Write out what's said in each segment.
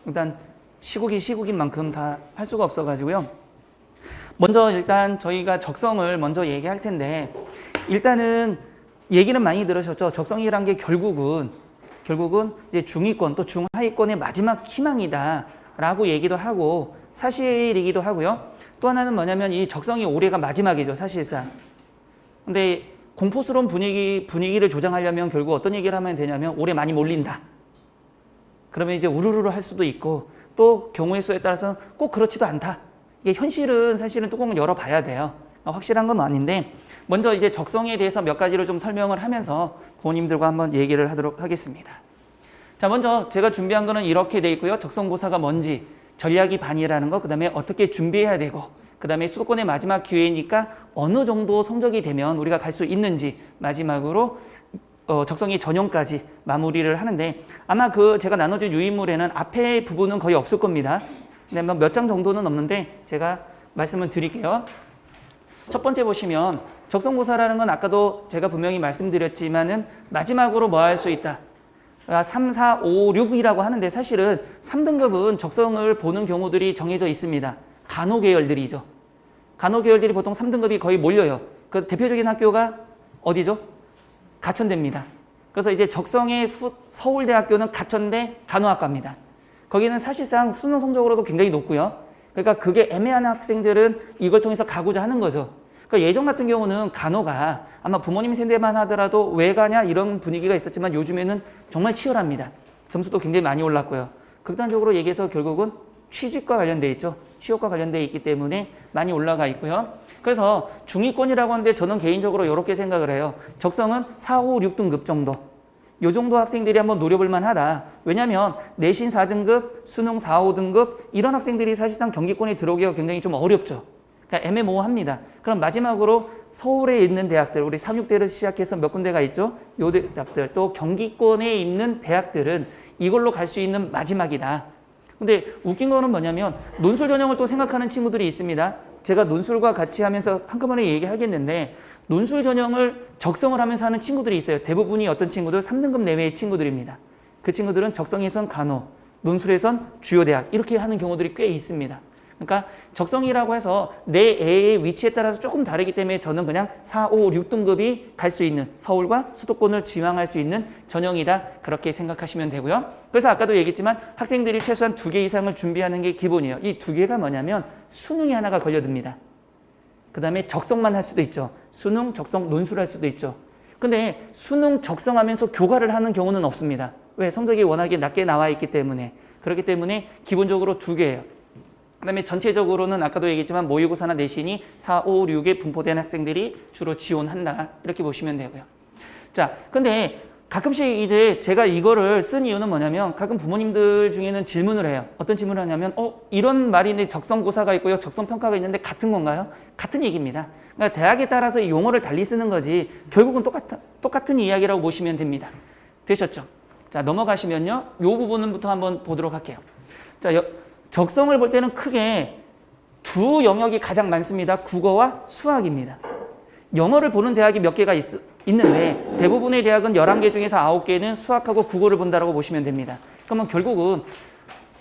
일단 시국인 만큼 다 할 수가 없어가지고요. 먼저 일단 저희가 적성을 먼저 얘기할 텐데, 일단은 얘기는 많이 들으셨죠. 적성이란 게 결국은 이제 중위권 또 중하위권의 마지막 희망이다라고 얘기도 하고 사실이기도 하고요. 또 하나는 뭐냐면 이 적성이 올해가 마지막이죠, 사실상. 근데 공포스러운 분위기를 조장하려면 결국 어떤 얘기를 하면 되냐면 올해 많이 몰린다. 그러면 이제 우르르 할 수도 있고 또 경우의 수에 따라서 꼭 그렇지도 않다. 이게 현실은 사실은 뚜껑을 열어봐야 돼요. 확실한 건 아닌데 먼저 이제 적성에 대해서 몇 가지를 좀 설명을 하면서 부모님들과 한번 얘기를 하도록 하겠습니다. 자, 먼저 제가 준비한 거는 이렇게 돼 있고요. 적성고사가 뭔지, 전략이 반이라는 거, 그 다음에 어떻게 준비해야 되고, 그 다음에 수도권의 마지막 기회니까 어느 정도 성적이 되면 우리가 갈 수 있는지, 마지막으로 적성의 전형까지 마무리를 하는데 아마 제가 나눠준 유인물에는 앞에 부분은 거의 없을 겁니다. 근데 몇 장 정도는 없는데 제가 말씀을 드릴게요. 첫 번째 보시면 적성고사라는 건 아까도 제가 분명히 말씀드렸지만은 마지막으로 뭐 할 수 있다. 3, 4, 5, 6이라고 하는데 사실은 3등급은 적성을 보는 경우들이 정해져 있습니다. 간호계열들이죠. 간호계열들이 보통 3등급이 거의 몰려요. 그 대표적인 학교가 어디죠? 가천대입니다. 그래서 이제 적성의 서울대학교는 가천대 간호학과입니다. 거기는 사실상 수능 성적으로도 굉장히 높고요. 그러니까 그게 애매한 학생들은 이걸 통해서 가고자 하는 거죠. 그러니까 예전 같은 경우는 간호가 아마 부모님 세대만 하더라도 왜 가냐 이런 분위기가 있었지만 요즘에는 정말 치열합니다. 점수도 굉장히 많이 올랐고요. 극단적으로 얘기해서 결국은 취직과 관련돼 있죠. 취업과 관련돼 있기 때문에 많이 올라가 있고요. 그래서 중위권이라고 하는데 저는 개인적으로 이렇게 생각을 해요. 적성은 4, 5, 6등급 정도. 요 정도 학생들이 한번 노려볼 만하다. 왜냐하면 내신 4등급, 수능 4, 5등급 이런 학생들이 사실상 경기권에 들어오기가 굉장히 좀 어렵죠. 그러니까 애매모호합니다. 그럼 마지막으로 서울에 있는 대학들, 우리 3, 6대를 시작해서 몇 군데가 있죠? 요 대학들, 또 경기권에 있는 대학들은 이걸로 갈 수 있는 마지막이다. 근데 웃긴 거는 뭐냐면 논술 전형을 또 생각하는 친구들이 있습니다. 제가 논술과 같이 하면서 한꺼번에 얘기하겠는데 논술 전형을 적성을 하면서 하는 친구들이 있어요. 대부분이 어떤 친구들? 3등급 내외의 친구들입니다. 그 친구들은 적성에선 간호, 논술에선 주요 대학 이렇게 하는 경우들이 꽤 있습니다. 그러니까 적성이라고 해서 내 애의 위치에 따라서 조금 다르기 때문에 저는 그냥 4, 5, 6등급이 갈 수 있는 서울과 수도권을 지망할 수 있는 전형이다. 그렇게 생각하시면 되고요. 그래서 아까도 얘기했지만 학생들이 최소한 2개 이상을 준비하는 게 기본이에요. 이 2개가 뭐냐면 수능이 하나가 걸려듭니다. 그 다음에 적성만 할 수도 있죠. 수능, 적성, 논술 할 수도 있죠. 근데 수능 적성하면서 교과를 하는 경우는 없습니다. 왜? 성적이 워낙에 낮게 나와 있기 때문에. 그렇기 때문에 기본적으로 2개예요. 그 다음에 전체적으로는 아까도 얘기했지만 모의고사나 내신이 4, 5, 6에 분포된 학생들이 주로 지원한다. 이렇게 보시면 되고요. 자, 근데 가끔씩 이제 제가 이거를 쓴 이유는 뭐냐면 가끔 부모님들 중에는 질문을 해요. 어떤 질문을 하냐면 이런 말인데 적성고사가 있고요. 적성평가가 있는데 같은 건가요? 같은 얘기입니다. 그러니까 대학에 따라서 이 용어를 달리 쓰는 거지 결국은 똑같은 이야기라고 보시면 됩니다. 되셨죠? 자, 넘어가시면요. 이 부분부터 한번 보도록 할게요. 자, 적성을 볼 때는 크게 두 영역이 가장 많습니다. 국어와 수학입니다. 영어를 보는 대학이 몇 개가 있는데 대부분의 대학은 11개 중에서 9개는 수학하고 국어를 본다고 보시면 됩니다. 그러면 결국은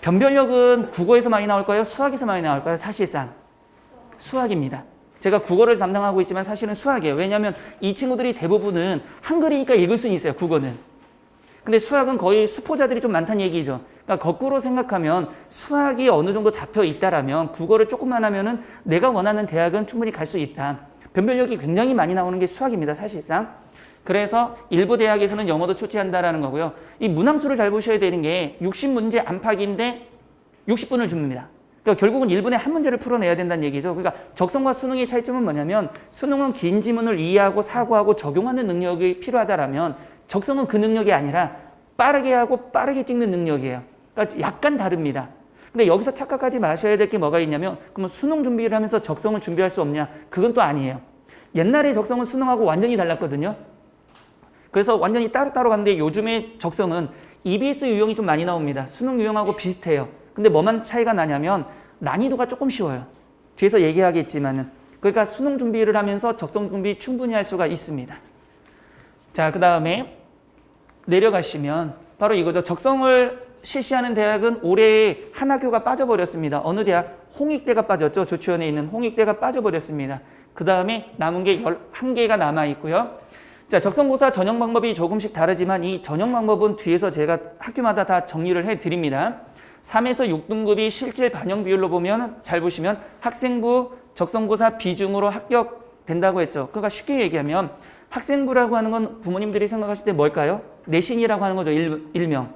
변별력은 국어에서 많이 나올까요? 수학에서 많이 나올까요? 사실상 수학입니다. 제가 국어를 담당하고 있지만 사실은 수학이에요. 왜냐하면 이 친구들이 대부분은 한글이니까 읽을 수는 있어요. 국어는. 근데 수학은 거의 수포자들이 좀 많다는 얘기죠. 그러니까 거꾸로 생각하면 수학이 어느 정도 잡혀 있다라면 국어를 조금만 하면은 내가 원하는 대학은 충분히 갈 수 있다. 변별력이 굉장히 많이 나오는 게 수학입니다. 사실상. 그래서 일부 대학에서는 영어도 출제한다라는 거고요. 이 문항수를 잘 보셔야 되는 게 60문제 안팎인데 60분을 줍니다. 그러니까 결국은 1분에 한 문제를 풀어내야 된다는 얘기죠. 그러니까 적성과 수능의 차이점은 뭐냐면 수능은 긴 지문을 이해하고 사고하고 적용하는 능력이 필요하다라면 적성은 그 능력이 아니라 빠르게 하고 빠르게 찍는 능력이에요. 그러니까 약간 다릅니다. 근데 여기서 착각하지 마셔야 될 게 뭐가 있냐면 그러면 수능 준비를 하면서 적성을 준비할 수 없냐? 그건 또 아니에요. 옛날에 적성은 수능하고 완전히 달랐거든요. 그래서 완전히 따로따로 갔는데 요즘에 적성은 EBS 유형이 좀 많이 나옵니다. 수능 유형하고 비슷해요. 근데 뭐만 차이가 나냐면 난이도가 조금 쉬워요. 뒤에서 얘기하겠지만은. 그러니까 수능 준비를 하면서 적성 준비 충분히 할 수가 있습니다. 자, 그 다음에 내려가시면 바로 이거죠. 적성을 실시하는 대학은 올해 한 학교가 빠져버렸습니다. 어느 대학? 홍익대가 빠졌죠. 조치원에 있는 홍익대가 빠져버렸습니다. 그 다음에 남은 게 11개가 남아있고요. 자, 적성고사 전형 방법이 조금씩 다르지만 이 전형 방법은 뒤에서 제가 학교마다 다 정리를 해드립니다. 3에서 6등급이 실질 반영 비율로 보면 잘 보시면 학생부 적성고사 비중으로 합격된다고 했죠. 그러니까 쉽게 얘기하면 학생부라고 하는 건 부모님들이 생각하실 때 뭘까요? 내신이라고 하는 거죠. 일명.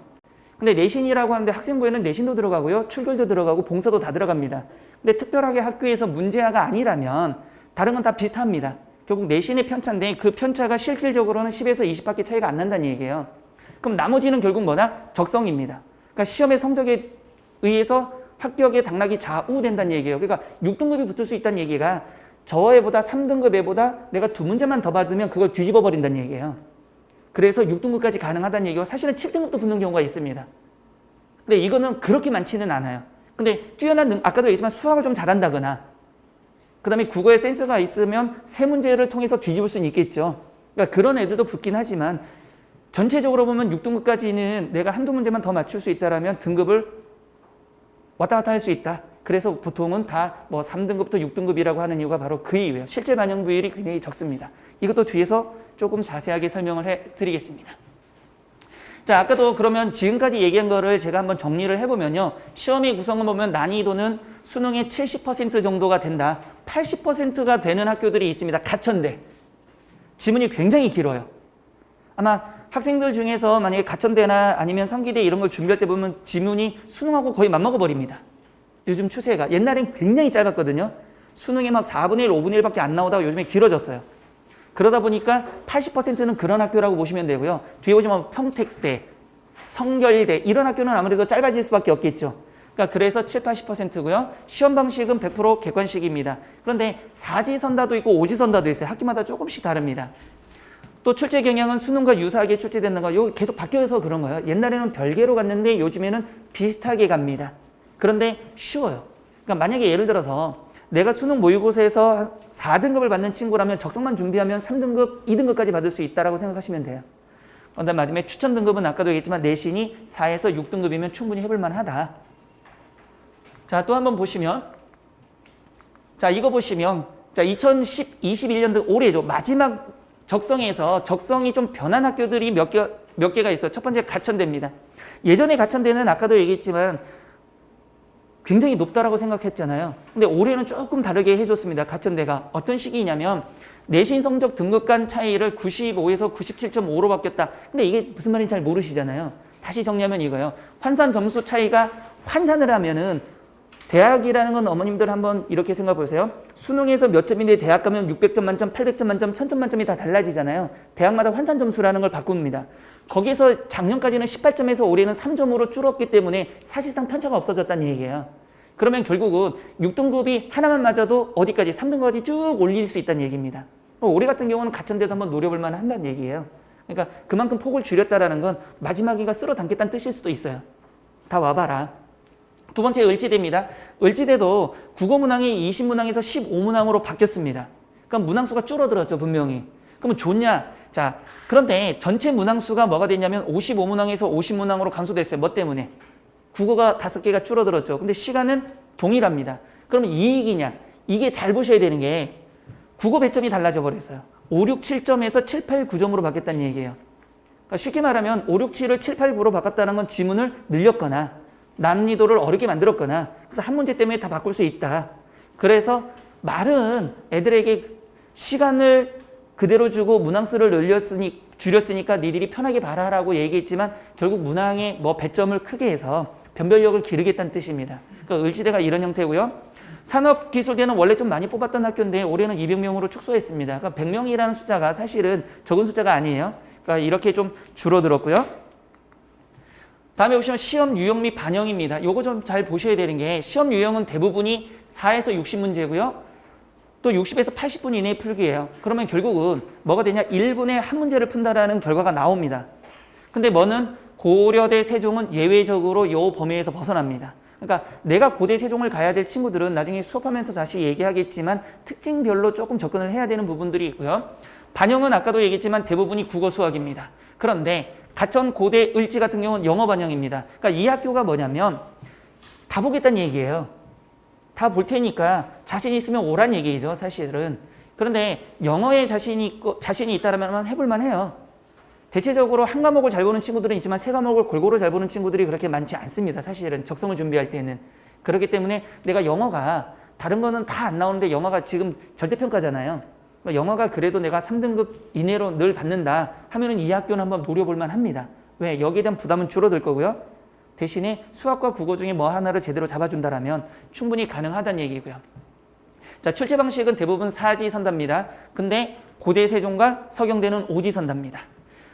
근데 내신이라고 하는데 학생부에는 내신도 들어가고요. 출결도 들어가고 봉사도 다 들어갑니다. 근데 특별하게 학교에서 문제아가 아니라면 다른 건 다 비슷합니다. 결국 내신의 편차인데 그 편차가 실질적으로는 10에서 20밖에 차이가 안 난다는 얘기예요. 그럼 나머지는 결국 뭐다? 적성입니다. 그러니까 시험의 성적에 의해서 합격의 당락이 좌우된다는 얘기예요. 그러니까 6등급이 붙을 수 있다는 얘기가 저 애보다 3등급 애보다 내가 2문제만 더 받으면 그걸 뒤집어 버린다는 얘기예요. 그래서 6등급까지 가능하다는 얘기고 사실은 7등급도 붙는 경우가 있습니다. 근데 이거는 그렇게 많지는 않아요. 근데 뛰어난 아까도 얘기했지만 수학을 좀 잘한다거나 그 다음에 국어에 센스가 있으면 세 문제를 통해서 뒤집을 수는 있겠죠. 그러니까 그런 애들도 붙긴 하지만 전체적으로 보면 6등급까지는 내가 한두 문제만 더 맞출 수 있다면 등급을 왔다 갔다 할 수 있다. 그래서 보통은 다 뭐 3등급부터 6등급이라고 하는 이유가 바로 그 이유예요. 실제 반영 비율이 굉장히 적습니다. 이것도 뒤에서 조금 자세하게 설명을 해드리겠습니다. 자, 아까도 그러면 지금까지 얘기한 거를 제가 한번 정리를 해보면요. 시험의 구성을 보면 난이도는 수능의 70% 정도가 된다. 80%가 되는 학교들이 있습니다. 가천대. 지문이 굉장히 길어요. 아마 학생들 중에서 만약에 가천대나 아니면 상기대 이런 걸 준비할 때 보면 지문이 수능하고 거의 맞먹어 버립니다. 요즘 추세가. 옛날엔 굉장히 짧았거든요. 수능에 막 4분의 1, 5분의 1밖에 안 나오다가 요즘에 길어졌어요. 그러다 보니까 80%는 그런 학교라고 보시면 되고요. 뒤에 보시면 평택대, 성결대 이런 학교는 아무래도 짧아질 수밖에 없겠죠. 그러니까 그래서 7, 80%고요. 시험 방식은 100% 객관식입니다. 그런데 사지선다도 있고 오지선다도 있어요. 학기마다 조금씩 다릅니다. 또 출제 경향은 수능과 유사하게 출제되는 거, 이거 계속 바뀌어서 그런 거예요. 옛날에는 별개로 갔는데 요즘에는 비슷하게 갑니다. 그런데 쉬워요. 그러니까 만약에 예를 들어서 내가 수능 모의고사에서 4등급을 받는 친구라면 적성만 준비하면 3등급, 2등급까지 받을 수 있다고 생각하시면 돼요. 그런데 마지막에 추천 등급은 아까도 얘기했지만 내신이 4에서 6등급이면 충분히 해볼 만하다. 자, 또 한번 보시면 자, 이거 보시면 자, 2021년도 올해죠. 마지막 적성에서 적성이 좀 변한 학교들이 몇 개가 있어요. 첫 번째 가천대입니다. 예전에 가천대는 아까도 얘기했지만 굉장히 높다라고 생각했잖아요. 근데 올해는 조금 다르게 해줬습니다. 가천대가. 어떤 시기냐면 내신 성적 등급 간 차이를 95에서 97.5로 바뀌었다. 근데 이게 무슨 말인지 잘 모르시잖아요. 다시 정리하면 이거예요. 환산 점수 차이가 환산을 하면은 대학이라는 건 어머님들 한번 이렇게 생각해 보세요. 수능에서 몇 점인데 대학 가면 600점 만점, 800점 만점, 1000점 만점이 다 달라지잖아요. 대학마다 환산 점수라는 걸 바꿉니다. 거기서 작년까지는 18점에서 올해는 3점으로 줄었기 때문에 사실상 편차가 없어졌다는 얘기예요. 그러면 결국은 6등급이 하나만 맞아도 어디까지 3등급까지 쭉 올릴 수 있다는 얘기입니다. 올해 같은 경우는 가천대도 한번 노려볼 만 한다는 얘기예요. 그러니까 그만큼 폭을 줄였다는 건 마지막이가 쓸어 담겠다는 뜻일 수도 있어요. 다 와봐라. 두 번째 을지대입니다. 을지대도 국어문항이 20문항에서 15문항으로 바뀌었습니다. 그럼 문항수가 줄어들었죠, 분명히. 그러면 좋냐? 자, 그런데 전체 문항수가 뭐가 됐냐면 55문항에서 50문항으로 감소됐어요. 뭐 때문에? 국어가 5개가 줄어들었죠. 근데 시간은 동일합니다. 그러면 이익이냐? 이게 잘 보셔야 되는 게 국어 배점이 달라져 버렸어요. 5, 6, 7점에서 7, 8, 9점으로 바뀌었다는 얘기예요. 그러니까 쉽게 말하면 5, 6, 7을 7, 8, 9로 바꿨다는 건 지문을 늘렸거나 난이도를 어렵게 만들었거나 그래서 한 문제 때문에 다 바꿀 수 있다. 그래서 말은 애들에게 시간을 그대로 주고 문항수를 줄였으니까 니들이 편하게 봐라라고 얘기했지만 결국 문항의 뭐 배점을 크게 해서 변별력을 기르겠다는 뜻입니다. 그러니까 을지대가 이런 형태고요. 산업기술대는 원래 좀 많이 뽑았던 학교인데 올해는 200명으로 축소했습니다. 그러니까 100명이라는 숫자가 사실은 적은 숫자가 아니에요. 그러니까 이렇게 좀 줄어들었고요. 다음에 보시면 시험 유형 및 반영입니다. 요거 좀 잘 보셔야 되는 게 시험 유형은 대부분이 4에서 60문제고요. 또 60에서 80분 이내에 풀기예요. 그러면 결국은 뭐가 되냐? 1분에 한 문제를 푼다라는 결과가 나옵니다. 근데 뭐는 고려대 세종은 예외적으로 요 범위에서 벗어납니다. 그러니까 내가 고대 세종을 가야 될 친구들은 나중에 수업하면서 다시 얘기하겠지만 특징별로 조금 접근을 해야 되는 부분들이 있고요. 반영은 아까도 얘기했지만 대부분이 국어 수학입니다. 그런데 가천, 고대, 을지 같은 경우는 영어 반영입니다. 그러니까 이 학교가 뭐냐면 다 보겠다는 얘기예요. 다 볼 테니까 자신 있으면 오란 얘기죠, 사실은. 그런데 영어에 자신이 있다면 해볼만 해요. 대체적으로 한 과목을 잘 보는 친구들은 있지만 세 과목을 골고루 잘 보는 친구들이 그렇게 많지 않습니다. 사실은 적성을 준비할 때는. 그렇기 때문에 내가 영어가 다른 거는 다 안 나오는데 영어가 지금 절대평가잖아요. 영어가 그래도 내가 3등급 이내로 늘 받는다 하면은 이 학교는 한번 노려볼만 합니다. 왜? 여기에 대한 부담은 줄어들 거고요. 대신에 수학과 국어 중에 뭐 하나를 제대로 잡아준다라면 충분히 가능하다는 얘기고요. 자, 출제 방식은 대부분 사지선답니다. 근데 고대 세종과 서경대는 오지선답니다.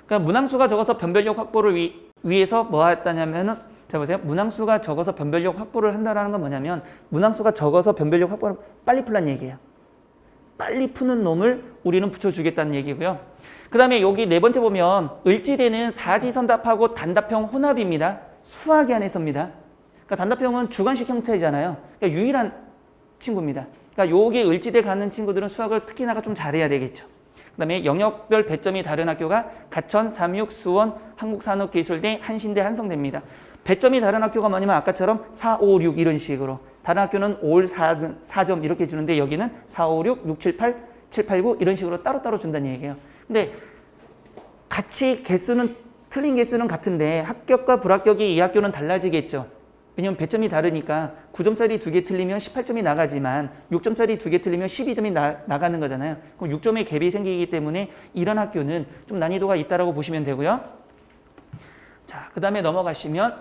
그러니까 문항수가 적어서 변별력 확보를 위해서 뭐 했다냐면은 자 보세요. 문항수가 적어서 변별력 확보를 한다라는 건 뭐냐면 문항수가 적어서 변별력 확보를 빨리 풀란 얘기예요. 빨리 푸는 놈을 우리는 붙여주겠다는 얘기고요. 그 다음에 여기 네 번째 보면 을지대는 사지선답하고 단답형 혼합입니다. 수학이 안에서입니다. 그러니까 단답형은 주관식 형태잖아요. 그러니까 유일한 친구입니다. 그러니까 여기 을지대 가는 친구들은 수학을 특히나 좀 잘해야 되겠죠. 그 다음에 영역별 배점이 다른 학교가 가천, 삼육, 수원, 한국산업기술대, 한신대, 한성대입니다. 배점이 다른 학교가 뭐냐면 아까처럼 4, 5, 6 이런 식으로 다른 학교는 5, 4점 이렇게 주는데 여기는 4, 5, 6, 6, 7, 8, 7, 8, 9 이런 식으로 따로따로 준다는 얘기예요. 근데 같이 틀린 개수는 같은데 합격과 불합격이 이 학교는 달라지겠죠. 왜냐면 배점이 다르니까 9점짜리 2개 틀리면 18점이 나가지만 6점짜리 2개 틀리면 12점이 나가는 거잖아요. 그럼 6점의 갭이 생기기 때문에 이런 학교는 좀 난이도가 있다라고 보시면 되고요. 자, 그 다음에 넘어가시면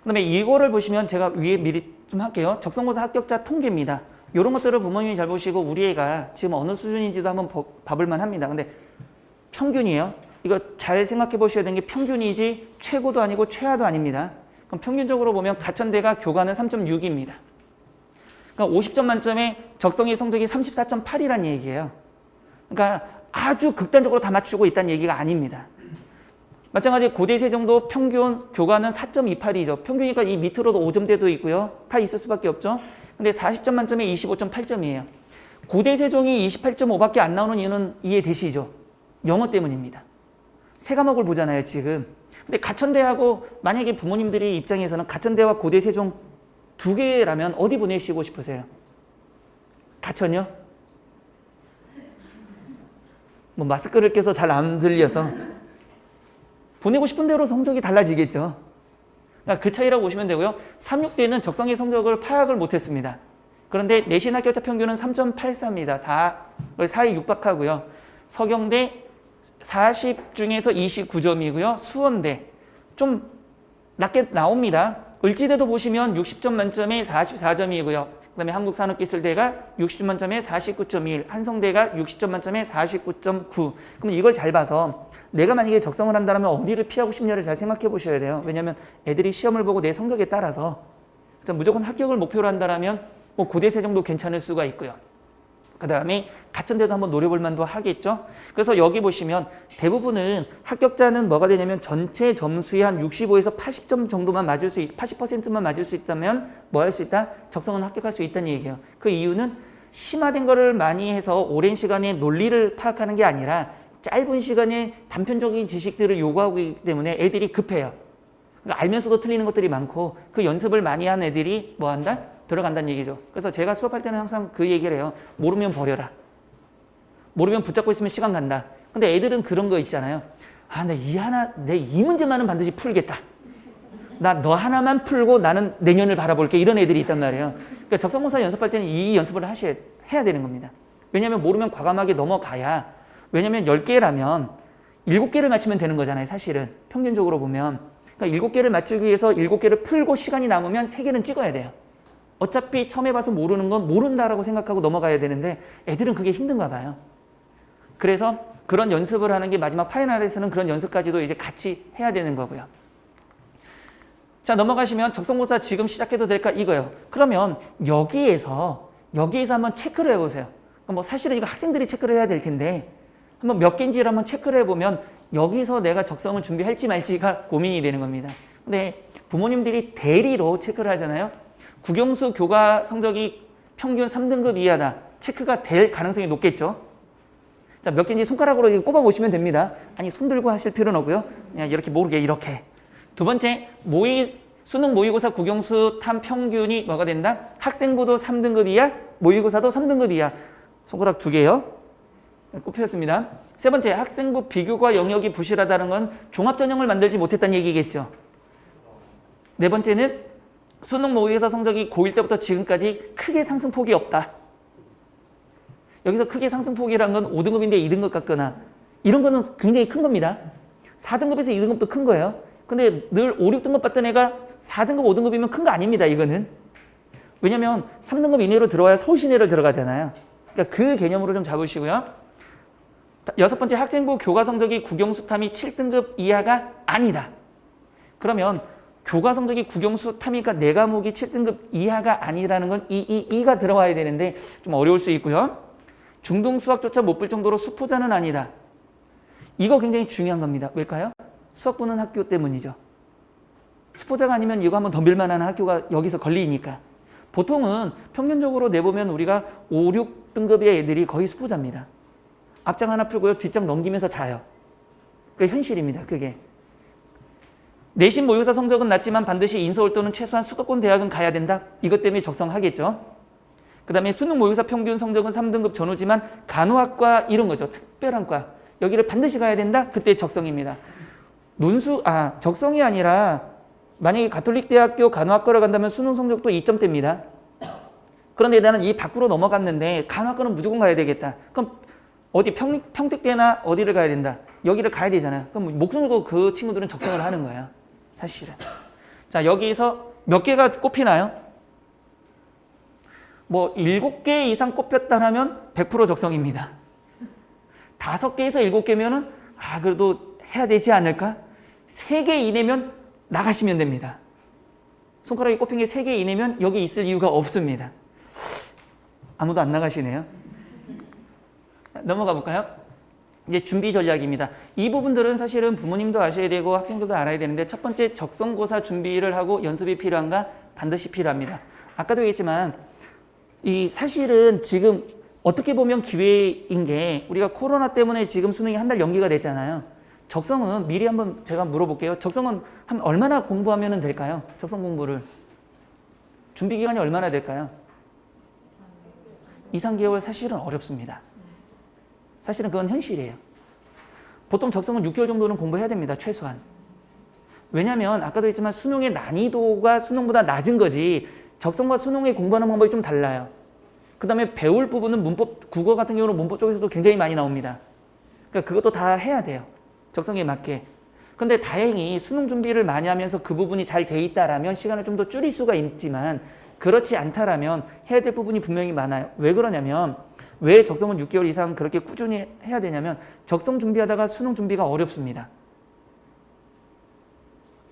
그 다음에 이거를 보시면 제가 위에 미리 좀 할게요. 적성고사 합격자 통계입니다. 이런 것들을 부모님이 잘 보시고 우리 애가 지금 어느 수준인지도 한번 봐볼만 합니다. 근데 평균이에요. 이거 잘 생각해 보셔야 되는 게 평균이지 최고도 아니고 최하도 아닙니다. 그럼 평균적으로 보면 가천대가 교과는 3.6입니다. 그러니까 50점 만점에 적성의 성적이 34.8이라는 얘기예요. 그러니까 아주 극단적으로 다 맞추고 있다는 얘기가 아닙니다. 마찬가지로 고대 세종도 평균 교과는 4.28이죠. 평균이니까 이 밑으로도 5점대도 있고요. 다 있을 수밖에 없죠. 근데 40점 만점에 25.8점이에요. 고대 세종이 28.5밖에 안 나오는 이유는 이해되시죠? 영어 때문입니다. 세 과목을 보잖아요, 지금. 근데 가천대하고 만약에 부모님들이 입장에서는 가천대와 고대 세종 두 개라면 어디 보내시고 싶으세요? 가천이요? 뭐 마스크를 껴서 잘 안 들려서 보내고 싶은 대로 성적이 달라지겠죠. 그러니까 그 차이라고 보시면 되고요. 3, 6대는 적성의 성적을 파악을 못했습니다. 그런데 내신 합격자 평균은 3.84입니다. 4에 육박하고요. 서경대 40 중에서 29점이고요. 수원대 좀 낮게 나옵니다. 을지대도 보시면 60점 만점에 44점이고요. 그 다음에 한국산업기술대가 60점 만점에 49.1, 한성대가 60점 만점에 49.9. 그럼 이걸 잘 봐서 내가 만약에 적성을 한다면 어디를 피하고 싶냐를 잘 생각해 보셔야 돼요. 왜냐하면 애들이 시험을 보고 내 성적에 따라서 무조건 합격을 목표로 한다면 뭐 고대세 정도 괜찮을 수가 있고요. 그 다음에 가천대도 한번 노려볼 만도 하겠죠. 그래서 여기 보시면 대부분은 합격자는 뭐가 되냐면 전체 점수의 한 65에서 80점 정도만 80%만 맞을 수 있다면 뭐 할 수 있다? 적성은 합격할 수 있다는 얘기예요. 그 이유는 심화된 거를 많이 해서 오랜 시간에 논리를 파악하는 게 아니라 짧은 시간에 단편적인 지식들을 요구하고 있기 때문에 애들이 급해요. 그러니까 알면서도 틀리는 것들이 많고 그 연습을 많이 한 애들이 뭐 한다? 들어간다는 얘기죠. 그래서 제가 수업할 때는 항상 그 얘기를 해요. 모르면 버려라. 모르면 붙잡고 있으면 시간 간다. 근데 애들은 그런 거 있잖아요. 아, 내 이 문제만은 반드시 풀겠다. 나 너 하나만 풀고 나는 내년을 바라볼게. 이런 애들이 있단 말이에요. 그러니까 적성고사 연습할 때는 이 연습을 해야 되는 겁니다. 왜냐하면 모르면 과감하게 넘어가야. 왜냐하면 10개라면 7개를 맞추면 되는 거잖아요. 사실은 평균적으로 보면. 그러니까 7개를 맞추기 위해서 7개를 풀고 시간이 남으면 3개는 찍어야 돼요. 어차피 처음 해봐서 모르는 건 모른다라고 생각하고 넘어가야 되는데 애들은 그게 힘든가 봐요. 그래서 그런 연습을 하는 게 마지막 파이널에서는 그런 연습까지도 이제 같이 해야 되는 거고요. 자, 넘어가시면 적성고사 지금 시작해도 될까 이거요. 그러면 여기에서 한번 체크를 해보세요. 뭐 사실은 이거 학생들이 체크를 해야 될 텐데 한번 몇 개인지를 한번 체크를 해보면 여기서 내가 적성을 준비할지 말지가 고민이 되는 겁니다. 근데 부모님들이 대리로 체크를 하잖아요. 국영수 교과 성적이 평균 3등급 이하다. 체크가 될 가능성이 높겠죠. 자, 몇 개인지 손가락으로 이렇게 꼽아 보시면 됩니다. 아니, 손 들고 하실 필요는 없고요. 그냥 이렇게 모르게 이렇게. 두 번째, 수능 모의고사 국영수 탐 평균이 뭐가 된다? 학생부도 3등급 이하, 모의고사도 3등급 이하. 손가락 2개요. 꼽혔습니다. 세 번째, 학생부 비교과 영역이 부실하다는 건 종합전형을 만들지 못했다는 얘기겠죠. 네 번째는 수능 모의고사 성적이 고1 때부터 지금까지 크게 상승폭이 없다. 여기서 크게 상승폭이란 건 5등급인데 2등급 같거나 이런 거는 굉장히 큰 겁니다. 4등급에서 2등급도 큰 거예요. 근데 늘 5, 6등급 받던 애가 4등급, 5등급이면 큰 거 아닙니다. 이거는. 왜냐면 3등급 이내로 들어와야 서울시내를 들어가잖아요. 그러니까 그 개념으로 좀 잡으시고요. 여섯 번째, 학생부 교과 성적이 국영수 탐이 7등급 이하가 아니다. 그러면 교과 성적이 국영수 탐이니까 네 과목이 7등급 이하가 아니라는 건 이가 들어와야 되는데 좀 어려울 수 있고요. 중등 수학조차 못 볼 정도로 수포자는 아니다. 이거 굉장히 중요한 겁니다. 왜일까요? 수학 보는 학교 때문이죠. 수포자가 아니면 이거 한번 더 밀만한 학교가 여기서 걸리니까. 보통은 평균적으로 내보면 우리가 5, 6등급의 애들이 거의 수포자입니다. 앞장 하나 풀고요. 뒷장 넘기면서 자요. 그게 현실입니다. 그게. 내신 모의고사 성적은 낮지만 반드시 인서울 또는 최소한 수도권 대학은 가야 된다. 이것 때문에 적성하겠죠. 그 다음에 수능 모의고사 평균 성적은 3등급 전후지만 간호학과 이런 거죠. 특별한 과. 여기를 반드시 가야 된다. 그때 적성입니다. 적성이 아니라 만약에 가톨릭대학교 간호학과를 간다면 수능 성적도 2점대입니다. 그런데 나는 이 밖으로 넘어갔는데 간호학과는 무조건 가야 되겠다. 그럼 어디 평택대나 어디를 가야 된다. 여기를 가야 되잖아요. 그럼 목숨 걸고 그 친구들은 적성을 하는 거예요. 사실은. 자, 여기서 몇 개가 꼽히나요? 뭐 7개 이상 꼽혔다면 100% 적성입니다. 5개에서 7개면은 그래도 해야 되지 않을까? 3개 이내면 나가시면 됩니다. 손가락에 꼽힌 게 3개 이내면 여기 있을 이유가 없습니다. 아무도 안 나가시네요. 넘어가 볼까요? 이제 준비 전략입니다. 이 부분들은 사실은 부모님도 아셔야 되고 학생들도 알아야 되는데 첫 번째, 적성고사 준비를 하고 연습이 필요한가? 반드시 필요합니다. 아까도 얘기했지만 사실은 지금 어떻게 보면 기회인 게 우리가 코로나 때문에 지금 수능이 한 달 연기가 됐잖아요. 적성은 미리 한번 제가 물어볼게요. 적성은 한 얼마나 공부하면 될까요? 적성 공부를. 준비 기간이 얼마나 될까요? 2, 3개월 사실은 어렵습니다. 사실은 그건 현실이에요. 보통 적성은 6개월 정도는 공부해야 됩니다. 최소한. 왜냐하면 아까도 했지만 수능의 난이도가 수능보다 낮은 거지 적성과 수능의 공부하는 방법이 좀 달라요. 그 다음에 배울 부분은 문법, 국어 같은 경우는 문법 쪽에서도 굉장히 많이 나옵니다. 그러니까 그것도 다 해야 돼요. 적성에 맞게. 근데 다행히 수능 준비를 많이 하면서 그 부분이 잘 돼 있다라면 시간을 좀 더 줄일 수가 있지만 그렇지 않다라면 해야 될 부분이 분명히 많아요. 왜 그러냐면 왜 적성은 6개월 이상 그렇게 꾸준히 해야 되냐면 적성 준비하다가 수능 준비가 어렵습니다.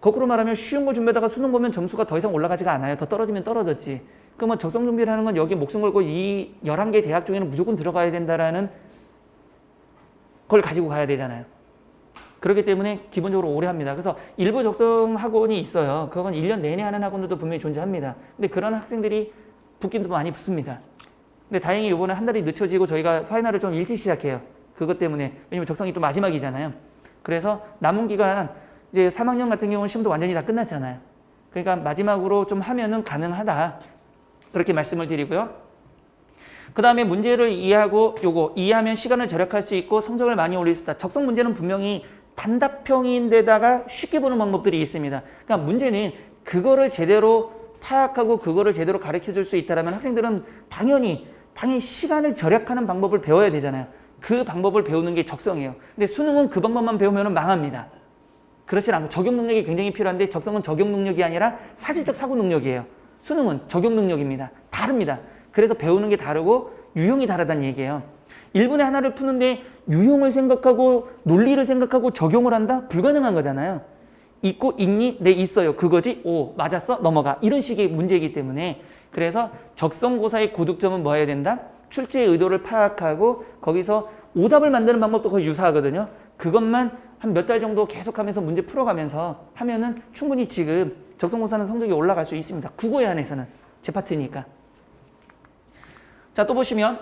거꾸로 말하면 쉬운 거 준비하다가 수능 보면 점수가 더 이상 올라가지가 않아요. 더 떨어지면 떨어졌지. 그러면 적성 준비를 하는 건 여기 목숨 걸고 이 11개 대학 중에는 무조건 들어가야 된다라는 걸 가지고 가야 되잖아요. 그렇기 때문에 기본적으로 오래 합니다. 그래서 일부 적성 학원이 있어요. 그건 1년 내내 하는 학원들도 분명히 존재합니다. 근데 그런 학생들이 붙기도 많이 붙습니다. 근데 다행히 이번에 한 달이 늦춰지고 저희가 파이널을 좀 일찍 시작해요. 그것 때문에. 왜냐면 적성이 또 마지막이잖아요. 그래서 남은 기간 이제 3학년 같은 경우는 시험도 완전히 다 끝났잖아요. 그러니까 마지막으로 좀 하면은 가능하다. 그렇게 말씀을 드리고요. 그 다음에 문제를 이해하고 이해하면 시간을 절약할 수 있고 성적을 많이 올릴 수 있다. 적성 문제는 분명히 단답형인데다가 쉽게 보는 방법들이 있습니다. 그러니까 문제는 그거를 제대로 파악하고 그거를 제대로 가르쳐 줄 수 있다면 학생들은 당연히 시간을 절약하는 방법을 배워야 되잖아요. 그 방법을 배우는 게 적성이에요. 근데 수능은 그 방법만 배우면 망합니다. 그렇진 않고 적용 능력이 굉장히 필요한데 적성은 적용 능력이 아니라 사실적 사고 능력이에요. 수능은 적용 능력입니다. 다릅니다. 그래서 배우는 게 다르고 유형이 다르다는 얘기예요. 1분에 하나를 푸는데 유형을 생각하고 논리를 생각하고 적용을 한다? 불가능한 거잖아요. 있고 있니? 네, 있어요. 그거지? 오, 맞았어? 넘어가. 이런 식의 문제이기 때문에 그래서 적성고사의 고득점은 뭐 해야 된다? 출제의 의도를 파악하고 거기서 오답을 만드는 방법도 거의 유사하거든요. 그것만 한 몇 달 정도 계속하면서 문제 풀어가면서 하면은 충분히 지금 적성고사는 성적이 올라갈 수 있습니다. 국어에 한해서는 제 파트니까. 자, 또 보시면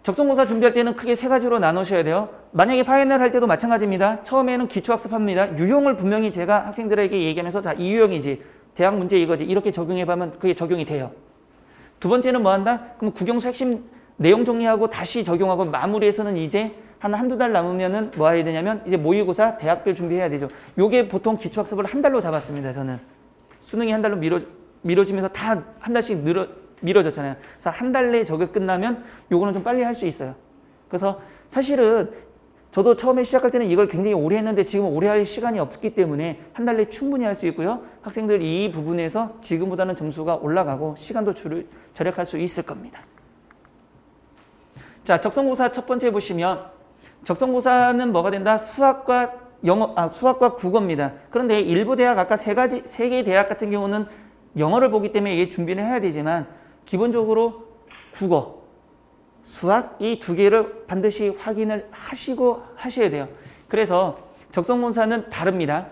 적성고사 준비할 때는 크게 세 가지로 나누셔야 돼요. 만약에 파이널 할 때도 마찬가지입니다. 처음에는 기초학습합니다. 유형을 분명히 제가 학생들에게 얘기하면서 자, 이 유형이지. 대학 문제 이거지. 이렇게 적용해보면 그게 적용이 돼요. 두 번째는 뭐 한다? 그럼 국영수 핵심 내용 정리하고 다시 적용하고 마무리해서는 이제 한두 달 남으면은 뭐 해야 되냐면 이제 모의고사 대학별 준비해야 되죠. 요게 보통 기초학습을 한 달로 잡았습니다. 저는. 수능이 한 달로 미뤄지면서 다 한 달씩 미뤄졌잖아요. 그래서 한 달 내에 저게 끝나면 요거는 좀 빨리 할 수 있어요. 그래서 사실은 저도 처음에 시작할 때는 이걸 굉장히 오래 했는데 지금 오래 할 시간이 없기 때문에 한 달 내에 충분히 할 수 있고요. 학생들 이 부분에서 지금보다는 점수가 올라가고 시간도 절약할 수 있을 겁니다. 자, 적성고사 첫 번째 보시면 적성고사는 뭐가 된다? 수학과 수학과 국어입니다. 그런데 일부 대학 아까 세 개 대학 같은 경우는 영어를 보기 때문에 이게 준비를 해야 되지만 기본적으로 국어, 수학 이 두 개를 반드시 확인을 하시고 하셔야 돼요. 그래서 적성고사는 다릅니다.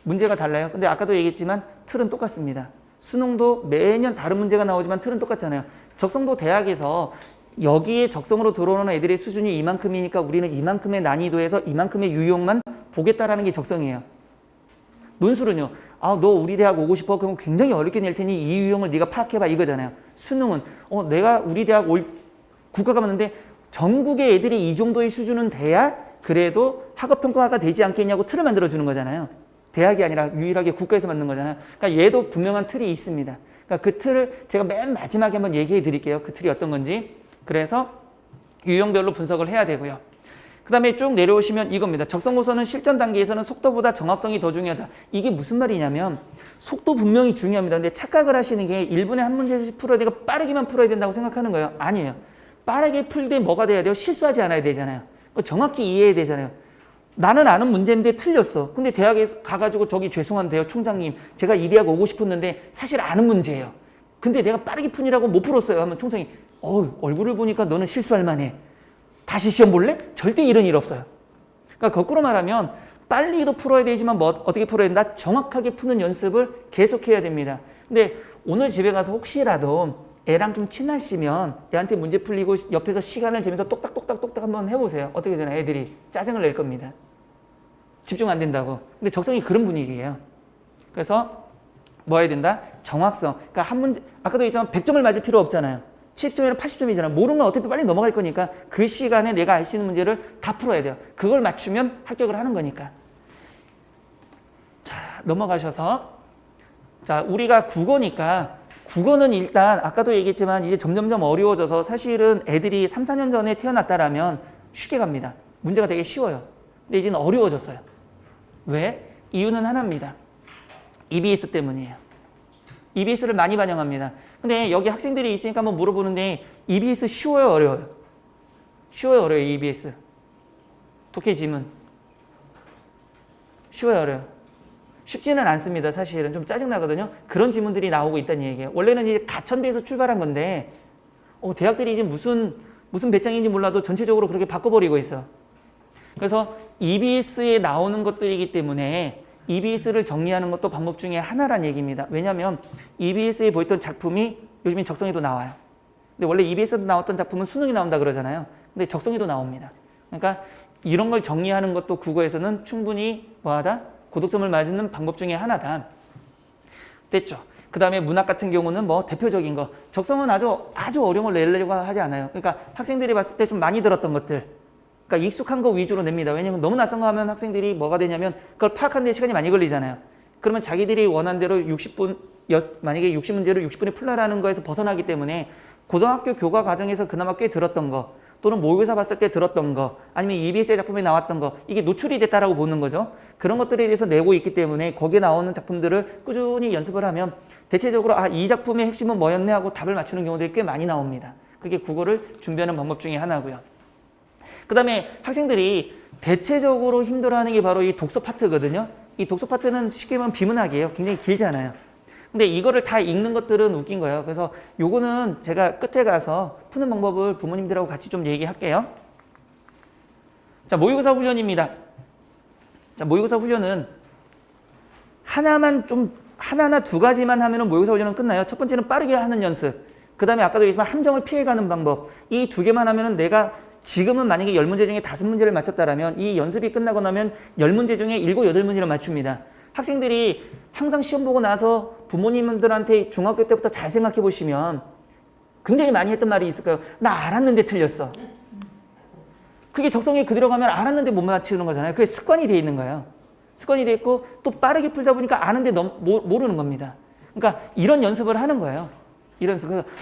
문제가 달라요. 근데 아까도 얘기했지만 틀은 똑같습니다. 수능도 매년 다른 문제가 나오지만 틀은 똑같잖아요. 적성도 대학에서 여기에 적성으로 들어오는 애들의 수준이 이만큼이니까 우리는 이만큼의 난이도에서 이만큼의 유형만 보겠다라는 게 적성이에요. 논술은요. 아, 너 우리 대학 오고 싶어? 그럼 굉장히 어렵게 낼 테니 이 유형을 네가 파악해봐 이거잖아요. 수능은 내가 우리 대학 국가 가봤는데 전국의 애들이 이 정도의 수준은 돼야 그래도 학업평가가 되지 않겠냐고 틀을 만들어주는 거잖아요. 대학이 아니라 유일하게 국가에서 만든 거잖아요. 그러니까 얘도 분명한 틀이 있습니다. 그러니까 그 틀을 제가 맨 마지막에 한번 얘기해 드릴게요. 그 틀이 어떤 건지. 그래서 유형별로 분석을 해야 되고요. 그 다음에 쭉 내려오시면 이겁니다. 적성고사는 실전 단계에서는 속도보다 정확성이 더 중요하다. 이게 무슨 말이냐면 속도 분명히 중요합니다. 근데 착각을 하시는 게 1분에 한 문제씩 풀어야 되고 빠르게만 풀어야 된다고 생각하는 거예요. 아니에요. 빠르게 풀 때 뭐가 돼야 돼요? 실수하지 않아야 되잖아요. 정확히 이해해야 되잖아요. 나는 아는 문제인데 틀렸어. 근데 대학에 가가지고 저기 죄송한데요. 총장님. 제가 이 대학 오고 싶었는데 사실 아는 문제예요. 근데 내가 빠르게 푸니라고 못 풀었어요. 하면 총장이 얼굴을 보니까 너는 실수할 만해. 다시 시험 볼래? 절대 이런 일 없어요. 그러니까 거꾸로 말하면 빨리도 풀어야 되지만 어떻게 풀어야 된다? 정확하게 푸는 연습을 계속해야 됩니다. 근데 오늘 집에 가서 혹시라도 애랑 좀 친하시면 애한테 문제 풀리고 옆에서 시간을 재면서 똑딱똑딱똑딱 한번 해보세요. 어떻게 되나 애들이 짜증을 낼 겁니다. 집중 안 된다고. 근데 적성이 그런 분위기예요. 그래서 뭐 해야 된다? 정확성. 그러니까 한 문제 아까도 얘기했지만 100점을 맞을 필요 없잖아요. 70점이나 80점이잖아. 모르는 건 어차피 빨리 넘어갈 거니까 그 시간에 내가 알 수 있는 문제를 다 풀어야 돼요. 그걸 맞추면 합격을 하는 거니까. 자, 넘어가셔서 자, 우리가 국어니까 국어는 일단 아까도 얘기했지만 이제 점점점 어려워져서 사실은 애들이 3, 4년 전에 태어났다라면 쉽게 갑니다. 문제가 되게 쉬워요. 근데 이제는 어려워졌어요. 왜? 이유는 하나입니다. EBS 때문이에요. EBS를 많이 반영합니다. 근데 여기 학생들이 있으니까 한번 물어보는데 EBS 쉬워요, 어려워요? 쉬워요, 어려워요, EBS? 독해 지문. 쉬워요, 어려워요? 쉽지는 않습니다. 사실은 좀 짜증나거든요. 그런 지문들이 나오고 있다는 얘기예요. 원래는 이제 가천대에서 출발한 건데 대학들이 이제 무슨 배짱인지 몰라도 전체적으로 그렇게 바꿔버리고 있어요. 그래서 EBS에 나오는 것들이기 때문에 EBS를 정리하는 것도 방법 중에 하나란 얘기입니다. 왜냐하면 EBS에 보였던 작품이 요즘엔 적성에도 나와요. 근데 원래 EBS에 나왔던 작품은 수능이 나온다 그러잖아요. 근데 적성에도 나옵니다. 그러니까 이런 걸 정리하는 것도 국어에서는 충분히 뭐하다? 고득점을 맞는 방법 중에 하나다. 됐죠? 그 다음에 문학 같은 경우는 뭐 대표적인 거. 적성은 아주 어려운 걸 내려고 하지 않아요. 그러니까 학생들이 봤을 때 좀 많이 들었던 것들. 그러니까 익숙한 거 위주로 냅니다. 왜냐면 너무 낯선 거 하면 학생들이 뭐가 되냐면 그걸 파악하는 데 시간이 많이 걸리잖아요. 그러면 자기들이 원하는 대로 60분, 만약에 60문제를 60분에 풀라라는 거에서 벗어나기 때문에 고등학교 교과 과정에서 그나마 꽤 들었던 거 또는 모의고사 봤을 때 들었던 거 아니면 EBS 작품에 나왔던 거 이게 노출이 됐다라고 보는 거죠. 그런 것들에 대해서 내고 있기 때문에 거기에 나오는 작품들을 꾸준히 연습을 하면 대체적으로 이 작품의 핵심은 뭐였네 하고 답을 맞추는 경우들이 꽤 많이 나옵니다. 그게 국어를 준비하는 방법 중에 하나고요. 그 다음에 학생들이 대체적으로 힘들어하는 게 바로 이 독서 파트거든요. 이 독서 파트는 쉽게 보면 비문학이에요. 굉장히 길잖아요. 근데 이거를 다 읽는 것들은 웃긴 거예요. 그래서 요거는 제가 끝에 가서 푸는 방법을 부모님들하고 같이 좀 얘기할게요. 자, 모의고사 훈련입니다. 자, 모의고사 훈련은 하나나 두 가지만 하면은 모의고사 훈련은 끝나요. 첫 번째는 빠르게 하는 연습. 그 다음에 아까도 얘기했지만 함정을 피해가는 방법. 이 두 개만 하면은 내가 지금은 만약에 10문제 중에 5문제를 맞췄다라면 이 연습이 끝나고 나면 10문제 중에 7, 8문제를 맞춥니다. 학생들이 항상 시험 보고 나서 부모님들한테 중학교 때부터 잘 생각해 보시면 굉장히 많이 했던 말이 있을 거예요. 나 알았는데 틀렸어. 그게 적성에 그대로 가면 알았는데 못 맞추는 거잖아요. 그게 습관이 돼 있는 거예요. 습관이 돼 있고 또 빠르게 풀다 보니까 아는데 모르는 겁니다. 그러니까 이런 연습을 하는 거예요.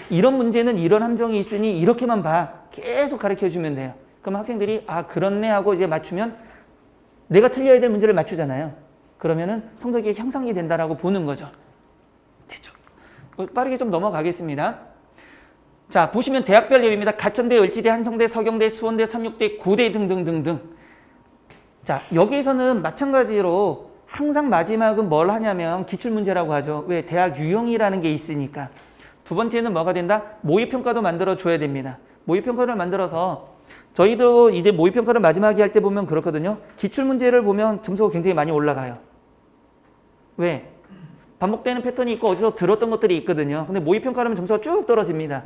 이런 문제는 이런 함정이 있으니 이렇게만 봐. 계속 가르쳐 주면 돼요. 그럼 학생들이 아 그렇네 하고 이제 맞추면 내가 틀려야 될 문제를 맞추잖아요. 그러면은 성적이 향상이 된다라고 보는 거죠. 됐죠? 빠르게 좀 넘어가겠습니다. 자, 보시면 대학별 예비입니다. 가천대, 을지대, 한성대, 서경대, 수원대, 삼육대, 고대 등등등등. 자, 여기에서는 마찬가지로 항상 마지막은 뭘 하냐면 기출문제라고 하죠. 왜? 대학 유형이라는 게 있으니까. 두 번째는 뭐가 된다? 모의평가도 만들어줘야 됩니다. 모의평가를 만들어서 저희도 이제 모의평가를 마지막에 할 때 보면 그렇거든요. 기출문제를 보면 점수가 굉장히 많이 올라가요. 왜? 반복되는 패턴이 있고 어디서 들었던 것들이 있거든요. 근데 모의평가를 하면 점수가 쭉 떨어집니다.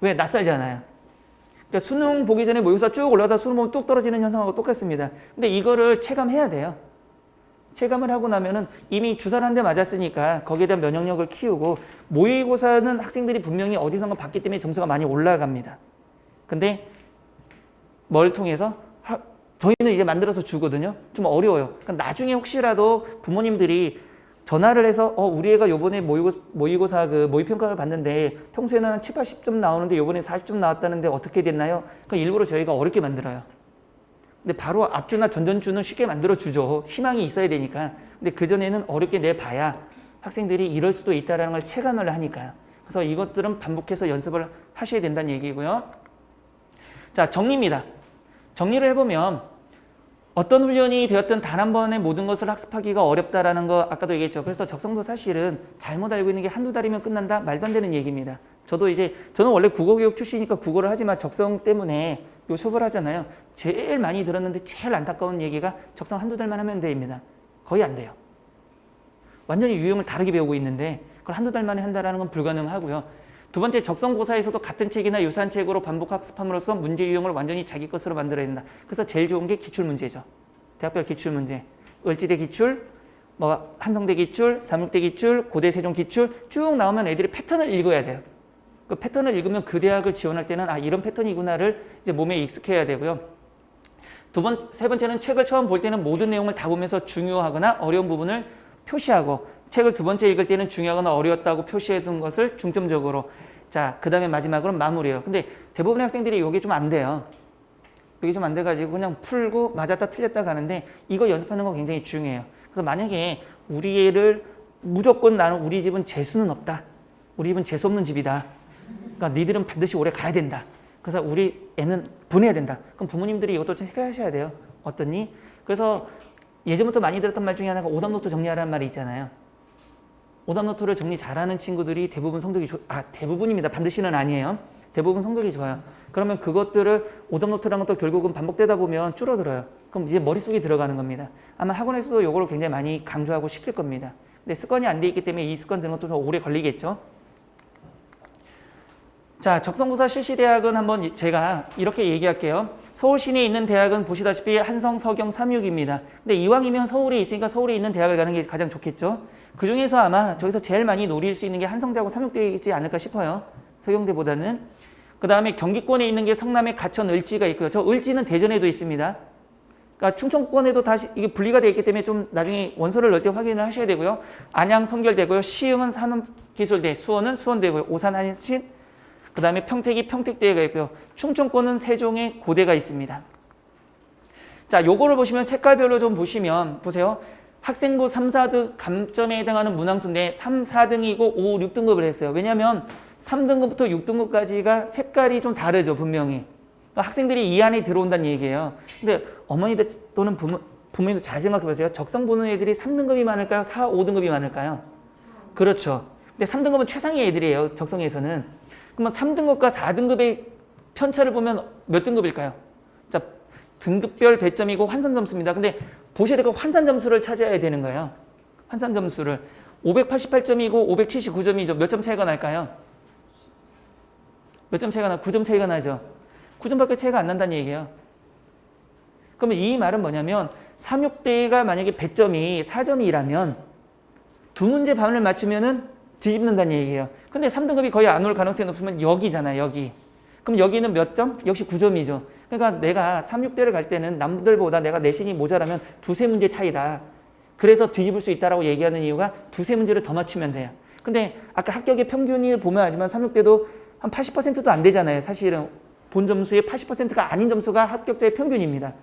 왜? 낯설잖아요. 그러니까 수능 보기 전에 모의고사 쭉 올라가다 수능 보면 뚝 떨어지는 현상하고 똑같습니다. 근데 이거를 체감해야 돼요. 체감을 하고 나면은 이미 주사를 한 대 맞았으니까 거기에 대한 면역력을 키우고 모의고사는 학생들이 분명히 어디선가 봤기 때문에 점수가 많이 올라갑니다. 근데 뭘 통해서? 저희는 이제 만들어서 주거든요. 좀 어려워요. 그러니까 나중에 혹시라도 부모님들이 전화를 해서 우리 애가 요번에 모의고사 그 모의평가를 봤는데 평소에는 한 7, 80점 나오는데 요번에 40점 나왔다는데 어떻게 됐나요? 그러니까 일부러 저희가 어렵게 만들어요. 근데 바로 앞주나 전전주는 쉽게 만들어주죠. 희망이 있어야 되니까. 근데 그전에는 어렵게 내봐야 학생들이 이럴 수도 있다는 걸 체감을 하니까요. 그래서 이것들은 반복해서 연습을 하셔야 된다는 얘기고요. 자, 정리입니다. 정리를 해보면 어떤 훈련이 되었든 단 한 번에 모든 것을 학습하기가 어렵다라는 거 아까도 얘기했죠. 그래서 적성도 사실은 잘못 알고 있는 게 한두 달이면 끝난다? 말도 안 되는 얘기입니다. 저는 원래 국어교육 출신이니까 국어를 하지만 적성 때문에 요 수업을 하잖아요. 제일 많이 들었는데 제일 안타까운 얘기가 적성 한두 달만 하면 됩니다. 거의 안 돼요. 완전히 유형을 다르게 배우고 있는데 그걸 한두 달 만에 한다는 건 불가능하고요. 두 번째, 적성고사에서도 같은 책이나 유사한 책으로 반복 학습함으로써 문제 유형을 완전히 자기 것으로 만들어야 된다. 그래서 제일 좋은 게 기출문제죠. 대학별 기출문제. 을지대 기출, 한성대 기출, 삼육대 기출, 고대 세종 기출 쭉 나오면 애들이 패턴을 읽어야 돼요. 그 패턴을 읽으면 그 대학을 지원할 때는 이런 패턴이구나를 이제 몸에 익숙해야 되고요. 세 번째는 책을 처음 볼 때는 모든 내용을 다 보면서 중요하거나 어려운 부분을 표시하고 책을 두 번째 읽을 때는 중요하거나 어려웠다고 표시해 둔 것을 중점적으로. 자, 그 다음에 마지막으로 마무리예요. 근데 대부분의 학생들이 이게 좀 안 돼요. 이게 좀 안 돼가지고 그냥 풀고 맞았다 틀렸다 가는데 이거 연습하는 거 굉장히 중요해요. 그래서 만약에 우리 애를 무조건 나는 우리 집은 재수는 없다. 우리 집은 재수 없는 집이다. 그러니까 니들은 반드시 오래 가야 된다. 그래서 우리 애는 보내야 된다. 그럼 부모님들이 이것도 좀 생각하셔야 돼요. 어떠니? 그래서 예전부터 많이 들었던 말 중에 하나가 오답노트 정리하라는 말이 있잖아요. 오답노트를 정리 잘하는 친구들이 대부분 성적이 대부분입니다. 반드시는 아니에요. 대부분 성적이 좋아요. 그러면 그것들을 오답노트라는 것도 결국은 반복되다 보면 줄어들어요. 그럼 이제 머릿속에 들어가는 겁니다. 아마 학원에서도 이걸 굉장히 많이 강조하고 시킬 겁니다. 근데 습관이 안 돼 있기 때문에 이 습관 드는 것도 좀 오래 걸리겠죠. 자, 적성고사 실시대학은 한번 제가 이렇게 얘기할게요. 서울 시내에 있는 대학은 보시다시피 한성, 서경, 삼육입니다. 근데 이왕이면 서울에 있으니까 서울에 있는 대학을 가는 게 가장 좋겠죠. 그 중에서 아마 저기서 제일 많이 노릴 수 있는 게 한성대하고 삼육대이지 않을까 싶어요. 서경대보다는. 그 다음에 경기권에 있는 게 성남의 가천, 을지가 있고요. 저 을지는 대전에도 있습니다. 그러니까 충청권에도 다시 이게 분리가 되어 있기 때문에 좀 나중에 원서를 넣을 때 확인을 하셔야 되고요. 안양, 성결되고요. 시흥은 산업기술대, 수원은 수원대고요. 오산, 한신, 그 다음에 평택이 평택대가 있고요. 충청권은 세종에 고대가 있습니다. 자, 요거를 보시면 색깔별로 좀 보세요. 학생부 3, 4등 감점에 해당하는 문항수인데 3, 4등이고 5, 6등급을 했어요. 왜냐하면 3등급부터 6등급까지가 색깔이 좀 다르죠, 분명히. 그러니까 학생들이 이 안에 들어온다는 얘기예요. 근데 어머니들 또는 부모님도 잘 생각해 보세요. 적성 보는 애들이 3등급이 많을까요? 4, 5등급이 많을까요? 그렇죠. 근데 3등급은 최상위 애들이에요, 적성에서는. 그러면 3등급과 4등급의 편차를 보면 몇 등급일까요? 자, 등급별 배점이고 환산 점수입니다. 근데 보셔야 될 거 환산 점수를 찾아야 되는 거예요. 환산 점수를. 588점이고 579점이죠. 몇 점 차이가 날까요? 몇 점 차이가 나? 9점 차이가 나죠. 9점밖에 차이가 안 난다는 얘기예요. 그러면 이 말은 뭐냐면 3, 6대가 만약에 100점이 4점이라면 두 문제 반을 맞추면은 뒤집는다는 얘기예요. 근데 3등급이 거의 안 올 가능성이 높으면 여기잖아요. 여기. 그럼 여기는 몇 점? 역시 9점이죠. 그러니까 내가 3, 6대를 갈 때는 남들보다 내가 내신이 모자라면 두세 문제 차이다. 그래서 뒤집을 수 있다라고 얘기하는 이유가 두세 문제를 더 맞추면 돼요. 근데 아까 합격의 평균을 보면 알지만 3, 6대도 한 80%도 안 되잖아요. 사실은 본 점수의 80%가 아닌 점수가 합격자의 평균입니다.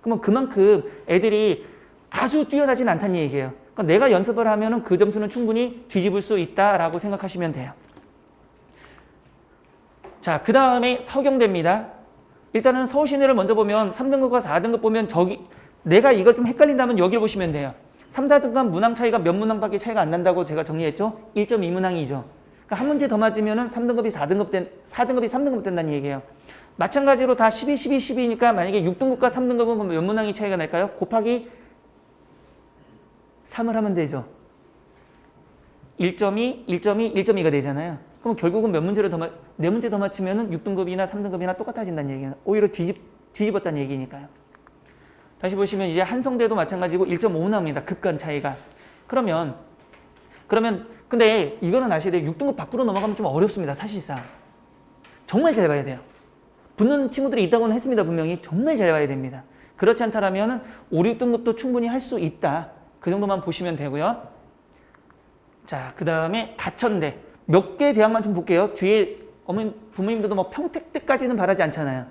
그러면 그만큼 애들이 아주 뛰어나진 않다는 얘기예요. 그러니까 내가 연습을 하면은 그 점수는 충분히 뒤집을 수 있다라고 생각하시면 돼요. 자, 그 다음에 서경대입니다. 일단은 서울시내를 먼저 보면 3등급과 4등급 보면 저기 내가 이걸 좀 헷갈린다면 여기를 보시면 돼요. 3, 4등급 문항 차이가 몇 문항밖에 차이가 안 난다고 제가 정리했죠? 1.2문항이죠. 그러니까 한 문제 더 맞으면은 4등급이 3등급 된다는 얘기예요. 마찬가지로 다 12, 12, 12니까 만약에 6등급과 3등급은 몇 문항이 차이가 날까요? 곱하기 3을 하면 되죠. 1.2, 1.2, 1.2가 되잖아요. 그럼 결국은 몇 문제를 더 네 문제 더 맞추면은 6등급이나 3등급이나 똑같아진다는 얘기예요. 오히려 뒤집었다는 얘기니까요. 다시 보시면 이제 한성대도 마찬가지고 1.5나옵니다. 급간 차이가. 그러면 근데 이거는 아셔야 돼요. 6등급 밖으로 넘어가면 좀 어렵습니다. 사실상. 정말 잘 봐야 돼요. 붙는 친구들이 있다고는 했습니다. 분명히. 정말 잘 봐야 됩니다. 그렇지 않다라면 5, 6등급도 충분히 할 수 있다. 그 정도만 보시면 되고요. 자, 그 다음에 가천대. 몇 개 대학만 좀 볼게요. 뒤에 부모님들도 뭐 평택대까지는 바라지 않잖아요.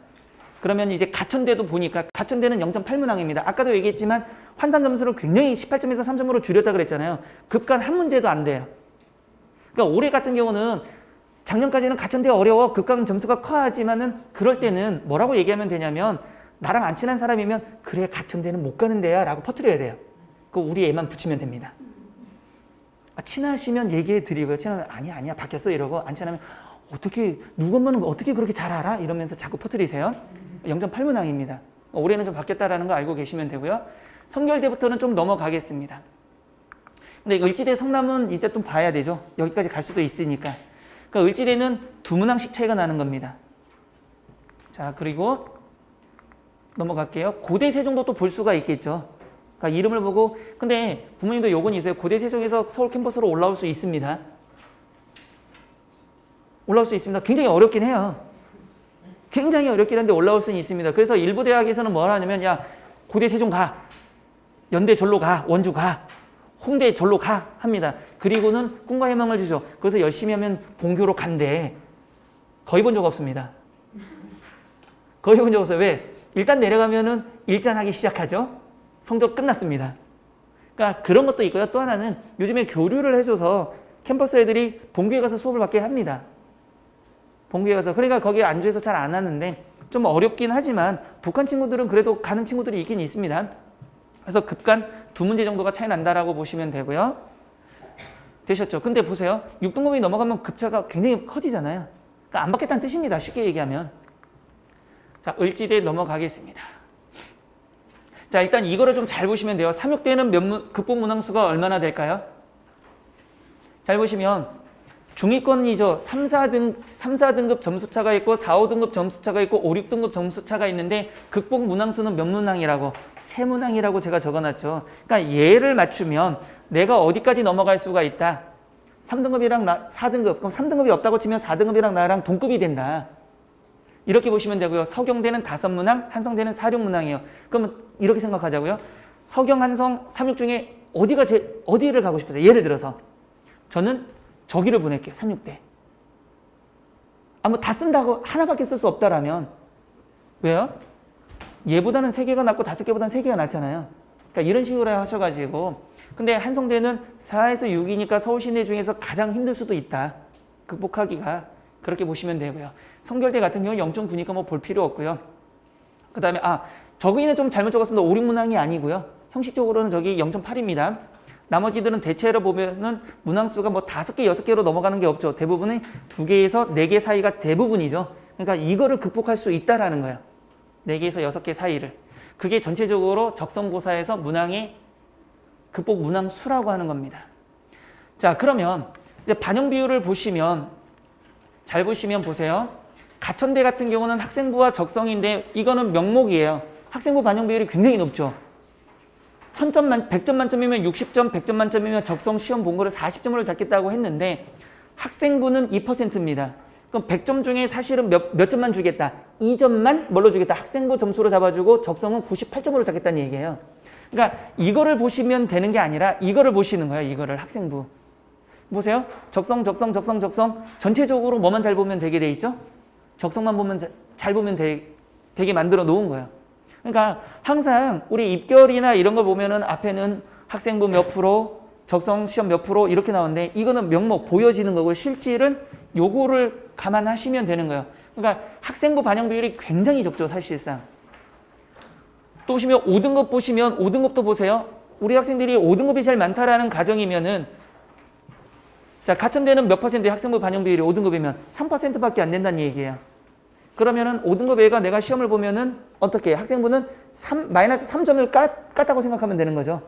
그러면 이제 가천대도 보니까 가천대는 0.8문항입니다. 아까도 얘기했지만 환산 점수를 굉장히 18점에서 3점으로 줄였다 그랬잖아요. 급간 한 문제도 안 돼요. 그러니까 올해 같은 경우는 작년까지는 가천대 어려워 급강 점수가 커하지만은 그럴 때는 뭐라고 얘기하면 되냐면 나랑 안 친한 사람이면 그래 가천대는 못 가는 데야 라고 퍼뜨려야 돼요. 그 우리 애만 붙이면 됩니다. 친하시면 얘기해 드리고요. 친하면 아니야 바뀌었어 이러고 안 친하면 어떻게 누구 엄마는 어떻게 그렇게 잘 알아? 이러면서 자꾸 퍼뜨리세요. 0.8문항입니다. 올해는 좀 바뀌었다라는 거 알고 계시면 되고요. 성결대부터는 좀 넘어가겠습니다. 근데 을지대 성남은 이때 좀 봐야 되죠. 여기까지 갈 수도 있으니까. 그러니까 을지대는 2문항씩 차이가 나는 겁니다. 자, 그리고 넘어갈게요. 고대 세종도 또 볼 수가 있겠죠. 그러니까 이름을 보고 근데 부모님도 요건이 있어요. 고대 세종에서 서울 캠퍼스로 올라올 수 있습니다. 올라올 수 있습니다. 굉장히 어렵긴 해요. 굉장히 어렵긴 한데 올라올 수는 있습니다. 그래서 일부 대학에서는 뭘 하냐면 야 고대 세종 가, 연대 절로 가, 원주 가, 홍대 절로 가 합니다. 그리고는 꿈과 희망을 주죠. 그래서 열심히 하면 본교로 간대. 거의 본 적 없습니다. 거의 본 적 없어요. 왜? 일단 내려가면은 일잔하기 시작하죠. 성적 끝났습니다. 그러니까 그런 것도 있고요. 또 하나는 요즘에 교류를 해줘서 캠퍼스 애들이 본교에 가서 수업을 받게 합니다. 본교에 가서. 그러니까 거기에 안주해서 잘 안 하는데 좀 어렵긴 하지만 북한 친구들은 그래도 가는 친구들이 있긴 있습니다. 그래서 급간 2문제 정도가 차이 난다라고 보시면 되고요. 되셨죠? 근데 보세요. 6등급이 넘어가면 급차가 굉장히 커지잖아요. 그러니까 안 받겠다는 뜻입니다. 쉽게 얘기하면. 자, 을지대 넘어가겠습니다. 자, 일단 이거를 좀 잘 보시면 돼요. 3, 6대는 극복 문항수가 얼마나 될까요? 잘 보시면 중위권이죠. 3, 4등급 점수차가 있고 4, 5등급 점수차가 있고 5, 6등급 점수차가 있는데 극복 문항수는 몇 문항이라고? 3문항이라고 제가 적어놨죠. 그러니까 얘를 맞추면 내가 어디까지 넘어갈 수가 있다. 3등급이랑 4등급. 그럼 3등급이 없다고 치면 4등급이랑 나랑 동급이 된다. 이렇게 보시면 되고요. 서경대는 5문항, 한성대는 4, 6문항이에요. 그러면 이렇게 생각하자고요. 서경, 한성, 3, 6 중에 어디를 가고 싶으세요? 예를 들어서 저는 저기를 보낼게요. 3, 6대. 뭐 다 쓴다고 하나밖에 쓸 수 없다라면 왜요? 얘보다는 3개가 낫고 5개보다는 3개가 낫잖아요. 그러니까 이런 식으로 하셔가지고 근데 한성대는 4에서 6이니까 서울 시내 중에서 가장 힘들 수도 있다. 극복하기가. 그렇게 보시면 되고요. 성결대 같은 경우 0.9니까 뭐 볼 필요 없고요. 그 다음에 저기는 좀 잘못 적었습니다. 5, 6문항이 아니고요. 형식적으로는 저기 0.8입니다. 나머지들은 대체로 보면은 문항수가 뭐 5개, 6개로 넘어가는 게 없죠. 대부분은 2개에서 4개 사이가 대부분이죠. 그러니까 이거를 극복할 수 있다라는 거예요. 4개에서 6개 사이를. 그게 전체적으로 적성고사에서 문항의 극복 문항수라고 하는 겁니다. 자, 그러면 이제 반영 비율을 보시면 잘 보시면 보세요. 가천대 같은 경우는 학생부와 적성인데 이거는 명목이에요. 학생부 반영 비율이 굉장히 높죠. 100점 만점이면 60점, 100점 만점이면 적성 시험 본 거를 40점으로 잡겠다고 했는데 학생부는 2%입니다. 그럼 100점 중에 사실은 몇 점만 주겠다. 2점만 뭘로 주겠다. 학생부 점수로 잡아주고 적성은 98점으로 잡겠다는 얘기예요. 그러니까 이거를 보시면 되는 게 아니라 이거를 보시는 거예요. 이거를 학생부. 보세요. 적성 전체적으로 뭐만 잘 보면 되게 돼 있죠? 적성만 보면 잘 보면 되게 만들어 놓은 거예요. 그러니까 항상 우리 입결이나 이런 걸 보면은 앞에는 학생부 몇 프로, 적성 시험 몇 프로 이렇게 나오는데 이거는 명목 보여지는 거고 실질은 요거를 감안하시면 되는 거예요. 그러니까 학생부 반영 비율이 굉장히 적죠, 사실상. 또 보시면 5등급 보시면 5등급도 보세요. 우리 학생들이 5등급이 제일 많다라는 가정이면은 자, 가천대는 몇 퍼센트의 학생부 반영 비율이 5등급이면 3%밖에 안 된다는 얘기예요. 그러면은 5등급 애가 내가 시험을 보면은 어떻게 해요? 학생부는 마이너스 3점을 깠다고 생각하면 되는 거죠.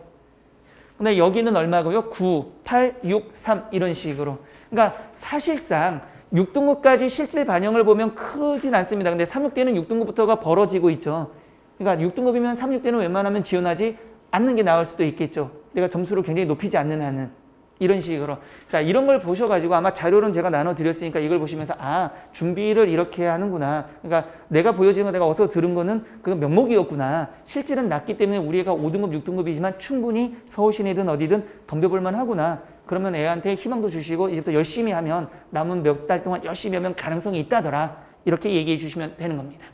근데 여기는 얼마고요? 9, 8, 6, 3 이런 식으로. 그러니까 사실상 6등급까지 실질 반영을 보면 크진 않습니다. 근데 3, 6대는 6등급부터가 벌어지고 있죠. 그러니까 6등급이면 3, 6대는 웬만하면 지원하지 않는 게 나을 수도 있겠죠. 내가 점수를 굉장히 높이지 않는 한은. 이런 식으로. 자, 이런 걸 보셔가지고 아마 자료는 제가 나눠드렸으니까 이걸 보시면서 아, 준비를 이렇게 하는구나. 그러니까 내가 보여지는 거 내가 어디서 들은 거는 그건 명목이었구나. 실질은 낮기 때문에 우리 애가 5등급, 6등급이지만 충분히 서울시내든 어디든 덤벼볼만 하구나. 그러면 애한테 희망도 주시고 이제부터 열심히 하면 남은 몇 달 동안 열심히 하면 가능성이 있다더라. 이렇게 얘기해 주시면 되는 겁니다.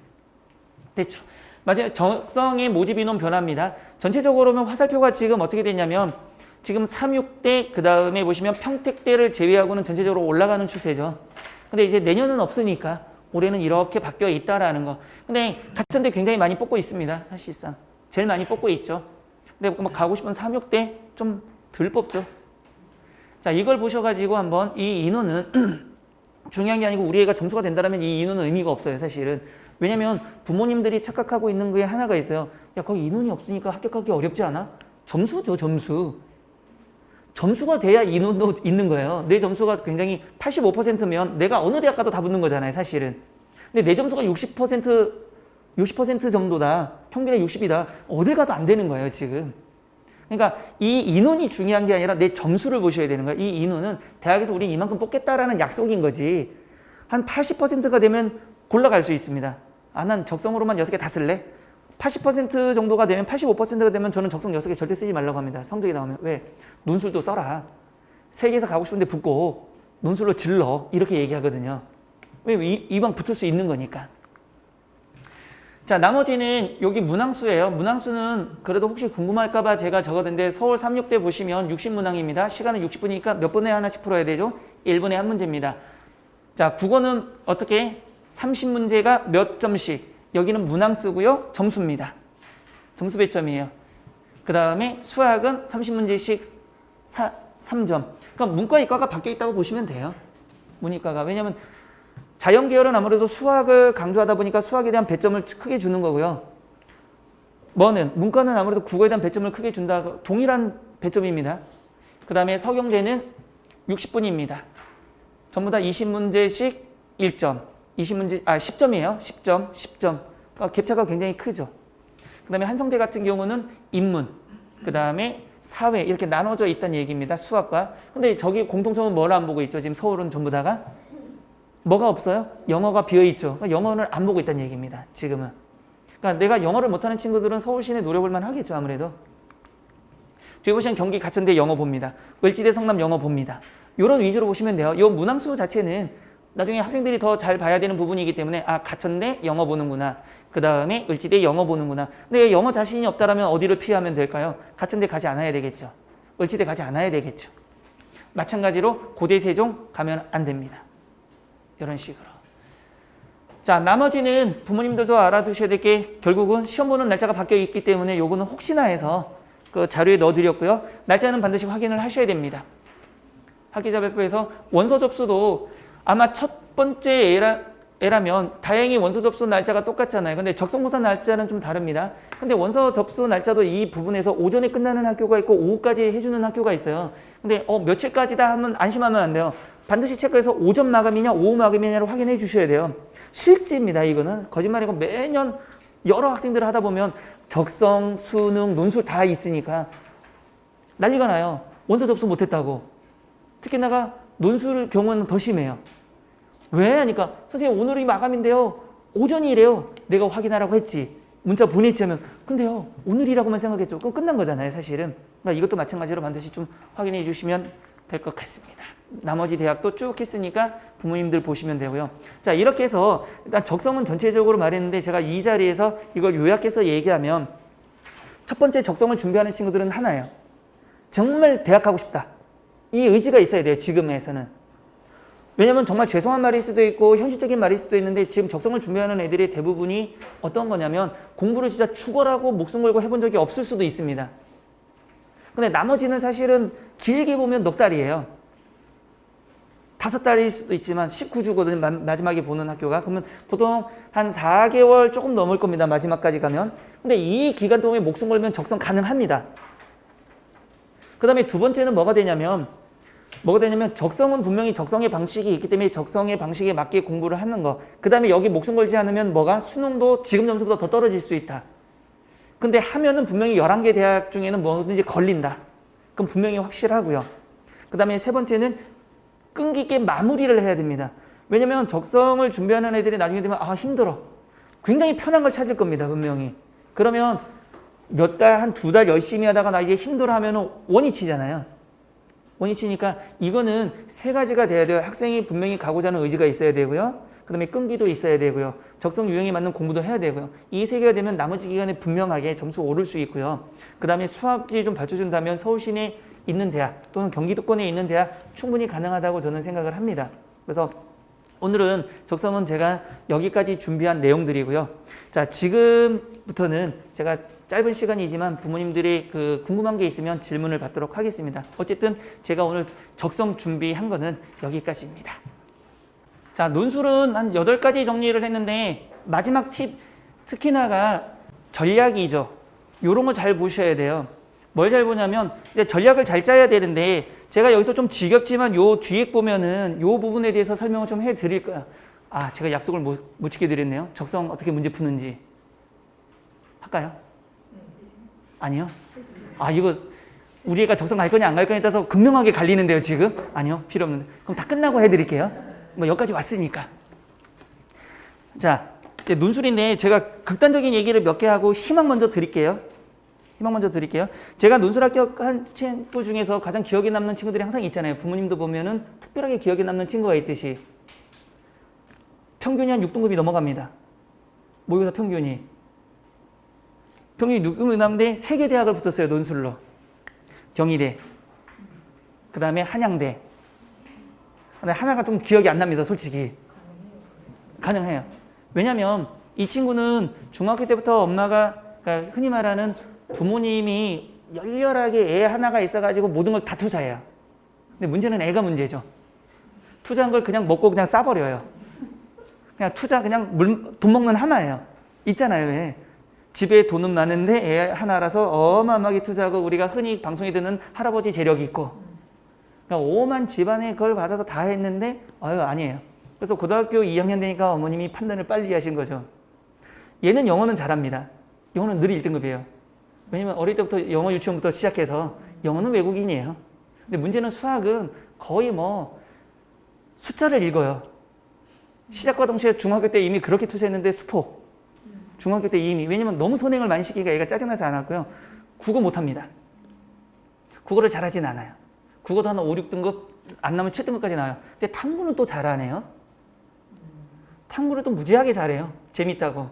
됐죠? 맞아요. 적성의 모집 인원 변화입니다. 전체적으로는 화살표가 지금 어떻게 됐냐면 지금 3, 6대 그 다음에 보시면 평택대를 제외하고는 전체적으로 올라가는 추세죠. 근데 이제 내년은 없으니까 올해는 이렇게 바뀌어 있다라는 거. 근데 가천대 굉장히 많이 뽑고 있습니다. 사실상. 제일 많이 뽑고 있죠. 근데 뭐 가고 싶은 3, 6대 좀 덜 뽑죠. 자, 이걸 보셔가지고 한번 이 인원은 중요한 게 아니고 우리 애가 점수가 된다면 이 인원은 의미가 없어요. 사실은. 왜냐면 부모님들이 착각하고 있는 거에 하나가 있어요. 야, 거기 인원이 없으니까 합격하기 어렵지 않아? 점수죠, 점수. 점수가 돼야 인원도 있는 거예요. 내 점수가 굉장히 85%면 내가 어느 대학 가도 다 붙는 거잖아요, 사실은. 근데 내 점수가 60% 정도다. 평균에 60이다. 어딜 가도 안 되는 거예요, 지금. 그러니까 이 인원이 중요한 게 아니라 내 점수를 보셔야 되는 거예요. 이 인원은 대학에서 우리 이만큼 뽑겠다라는 약속인 거지. 한 80%가 되면 골라갈 수 있습니다. 아, 난 적성으로만 6개 다 쓸래? 80% 정도가 되면 85%가 되면 저는 적성 6개 절대 쓰지 말라고 합니다. 성적이 나오면. 왜? 논술도 써라. 세계에서 가고 싶은데 붙고 논술로 질러. 이렇게 얘기하거든요. 왜? 이왕 붙을 수 있는 거니까. 자, 나머지는 여기 문항수예요. 문항수는 그래도 혹시 궁금할까 봐 제가 적었는데 서울 3, 6대 보시면 60문항입니다. 시간은 60분이니까 몇 분에 하나씩 풀어야 되죠? 1분에 한 문제입니다. 자, 국어는 어떻게? 30문제가 몇 점씩. 여기는 문항수고요. 점수입니다. 점수 배점이에요. 그 다음에 수학은 30문제씩 3점. 그러니까 문과, 이과가 바뀌어 있다고 보시면 돼요. 문이과가. 왜냐하면 자연계열은 아무래도 수학을 강조하다 보니까 수학에 대한 배점을 크게 주는 거고요. 문과는 아무래도 국어에 대한 배점을 크게 준다. 동일한 배점입니다. 그 다음에 서경제는 60분입니다. 전부 다 20문제씩 1점. 10점이에요. 10점. 그러니까 갭차가 굉장히 크죠. 그 다음에 한성대 같은 경우는 인문, 그 다음에 사회 이렇게 나눠져 있다는 얘기입니다. 수학과. 근데 저기 공통점은 뭘 안 보고 있죠? 지금 서울은 전부 다가? 뭐가 없어요? 영어가 비어있죠. 그러니까 영어를 안 보고 있다는 얘기입니다. 지금은. 그러니까 내가 영어를 못하는 친구들은 서울 시내 노려볼 만 하겠죠. 아무래도. 뒤에 보시면 경기 가천대 영어 봅니다. 을지대 성남 영어 봅니다. 이런 위주로 보시면 돼요. 이 문항수 자체는 나중에 학생들이 더 잘 봐야 되는 부분이기 때문에 아, 가천대 영어 보는구나. 그 다음에 을지대 영어 보는구나. 근데 영어 자신이 없다면 어디를 피하면 될까요? 가천대 가지 않아야 되겠죠. 을지대 가지 않아야 되겠죠. 마찬가지로 고대 세종 가면 안 됩니다. 이런 식으로. 자, 나머지는 부모님들도 알아두셔야 될 게 결국은 시험 보는 날짜가 바뀌어 있기 때문에 요거는 혹시나 해서 그 자료에 넣어드렸고요. 날짜는 반드시 확인을 하셔야 됩니다. 학기자 발표에서 원서 접수도 아마 첫 번째 애라면 다행히 원서 접수 날짜가 똑같잖아요. 근데 적성고사 날짜는 좀 다릅니다. 근데 원서 접수 날짜도 이 부분에서 오전에 끝나는 학교가 있고 오후까지 해주는 학교가 있어요. 근데 며칠까지다 하면 안심하면 안 돼요. 반드시 체크해서 오전 마감이냐 오후 마감이냐를 확인해 주셔야 돼요. 실제입니다. 이거는 거짓말이고 매년 여러 학생들을 하다 보면 적성, 수능, 논술 다 있으니까 난리가 나요. 원서 접수 못했다고. 특히나가 논술 경우는 더 심해요. 왜? 하니까 선생님 오늘이 마감인데요. 오전이래요. 내가 확인하라고 했지. 문자 보냈지 하면 근데요 오늘이라고만 생각했죠. 그거 끝난 거잖아요 사실은. 그러니까 이것도 마찬가지로 반드시 좀 확인해 주시면 될 것 같습니다. 나머지 대학도 쭉 했으니까 부모님들 보시면 되고요. 자 이렇게 해서 일단 적성은 전체적으로 말했는데 제가 이 자리에서 이걸 요약해서 얘기하면 첫 번째 적성을 준비하는 친구들은 하나예요. 정말 대학 가고 싶다. 이 의지가 있어야 돼요. 지금에서는. 왜냐면 정말 죄송한 말일 수도 있고 현실적인 말일 수도 있는데 지금 적성을 준비하는 애들의 대부분이 어떤 거냐면 공부를 진짜 죽어라고 목숨 걸고 해본 적이 없을 수도 있습니다. 근데 나머지는 사실은 길게 보면 넉 달이에요. 5달일 수도 있지만 19주거든요. 마지막에 보는 학교가. 그러면 보통 한 4개월 조금 넘을 겁니다. 마지막까지 가면. 근데 이 기간 동안에 목숨 걸면 적성 가능합니다. 그 다음에 두 번째는 뭐가 되냐면 적성은 분명히 적성의 방식이 있기 때문에 적성의 방식에 맞게 공부를 하는 거. 그 다음에 여기 목숨 걸지 않으면 뭐가 수능도 지금 점수보다 더 떨어질 수 있다. 근데 하면은 분명히 11개 대학 중에는 뭐든지 걸린다. 그럼 분명히 확실하고요. 그 다음에 세 번째는 끈기 있게 마무리를 해야 됩니다. 왜냐면 적성을 준비하는 애들이 나중에 되면 아 힘들어. 굉장히 편한 걸 찾을 겁니다. 분명히. 그러면 몇 달, 한 2달 열심히 하다가 나 이제 힘들어 하면은 원이 치잖아요. 원이 치니까 이거는 세 가지가 돼야 돼요. 학생이 분명히 가고자 하는 의지가 있어야 되고요. 그 다음에 끈기도 있어야 되고요. 적성 유형에 맞는 공부도 해야 되고요. 이 세 개가 되면 나머지 기간에 분명하게 점수 오를 수 있고요. 그 다음에 수학이 좀 받쳐준다면 서울 시내에 있는 대학 또는 경기도권에 있는 대학 충분히 가능하다고 저는 생각을 합니다. 그래서 오늘은 적성은 제가 여기까지 준비한 내용들이고요. 자, 지금부터는 제가 짧은 시간이지만 부모님들이 궁금한 게 있으면 질문을 받도록 하겠습니다. 어쨌든 제가 오늘 적성 준비한 거는 여기까지입니다. 자, 논술은 한 8가지 정리를 했는데 마지막 팁, 특히나가 전략이죠. 요런 거 잘 보셔야 돼요. 뭘 잘 보냐면 이제 전략을 잘 짜야 되는데 제가 여기서 좀 지겹지만 요 뒤에 보면은 요 부분에 대해서 설명을 좀 해드릴 거야. 아, 제가 약속을 못 지켜 드렸네요. 적성 어떻게 문제 푸는지 할까요? 아니요? 아, 이거 우리 애가 적성 갈 거냐 안 갈 거냐에 따라서 극명하게 갈리는데요 지금? 아니요, 필요 없는데. 그럼 다 끝나고 해드릴게요. 뭐 여기까지 왔으니까. 자, 이제 논술인데 제가 극단적인 얘기를 몇 개 하고 희망 먼저 드릴게요. 제가 논술 합격한 친구 중에서 가장 기억에 남는 친구들이 항상 있잖아요. 부모님도 보면은 특별하게 기억에 남는 친구가 있듯이 평균이 한 6등급이 넘어갑니다. 모의고사 평균이 6등급이 남는데 3개 대학을 붙었어요. 논술로. 경희대, 그 다음에 한양대. 근데 하나가 좀 기억이 안 납니다. 솔직히. 가능해요. 왜냐면 이 친구는 중학교 때부터 엄마가 그러니까 흔히 말하는 부모님이 열렬하게 애 하나가 있어가지고 모든 걸 다 투자해요. 근데 문제는 애가 문제죠. 투자한 걸 그냥 먹고 그냥 싸버려요. 그냥 투자 그냥 돈 먹는 하나예요. 있잖아요. 왜? 집에 돈은 많은데 애 하나라서 어마어마하게 투자하고 우리가 흔히 방송에 듣는 할아버지 재력이 있고 그러니까 오만 집안에 그걸 받아서 다 했는데 아니에요. 그래서 고등학교 2학년 되니까 어머님이 판단을 빨리 하신 거죠. 얘는 영어는 잘합니다. 영어는 늘 1등급이에요. 왜냐면 어릴 때부터 영어 유치원부터 시작해서 영어는 외국인이에요. 근데 문제는 수학은 거의 뭐 숫자를 읽어요. 시작과 동시에 중학교 때 이미 그렇게 투자했는데 수포. 중학교 때 이미. 왜냐면 너무 선행을 많이 시키니까 얘가 짜증나서 안 하고요. 국어 못합니다. 국어를 잘하진 않아요. 국어도 한 5, 6등급 안 나오면 7등급까지 나와요. 근데 탐구는 또 잘하네요. 탐구를 또 무지하게 잘해요. 재밌다고.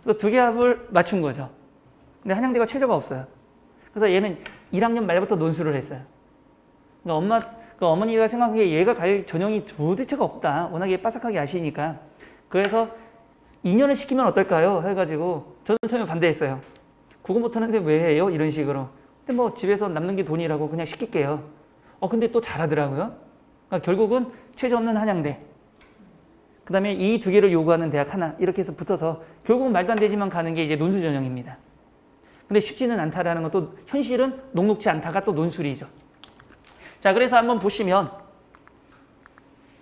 그래서 2개 합을 맞춘 거죠. 근데 한양대가 최저가 없어요. 그래서 얘는 1학년 말부터 논술을 했어요. 그러니까 어머니가 생각하기에 얘가 갈 전형이 도대체가 없다. 워낙에 빠삭하게 아시니까. 그래서 2년을 시키면 어떨까요? 해가지고 저는 처음에 반대했어요. 국어 못하는데 왜 해요? 이런 식으로. 근데 뭐 집에서 남는 게 돈이라고 그냥 시킬게요. 근데 또 잘하더라고요. 그러니까 결국은 최저 없는 한양대. 그 다음에 이 2개를 요구하는 대학 하나. 이렇게 해서 붙어서 결국은 말도 안 되지만 가는 게 이제 논술 전형입니다. 근데 쉽지는 않다라는 것도 현실은 녹록지 않다가 또 논술이죠. 자, 그래서 한번 보시면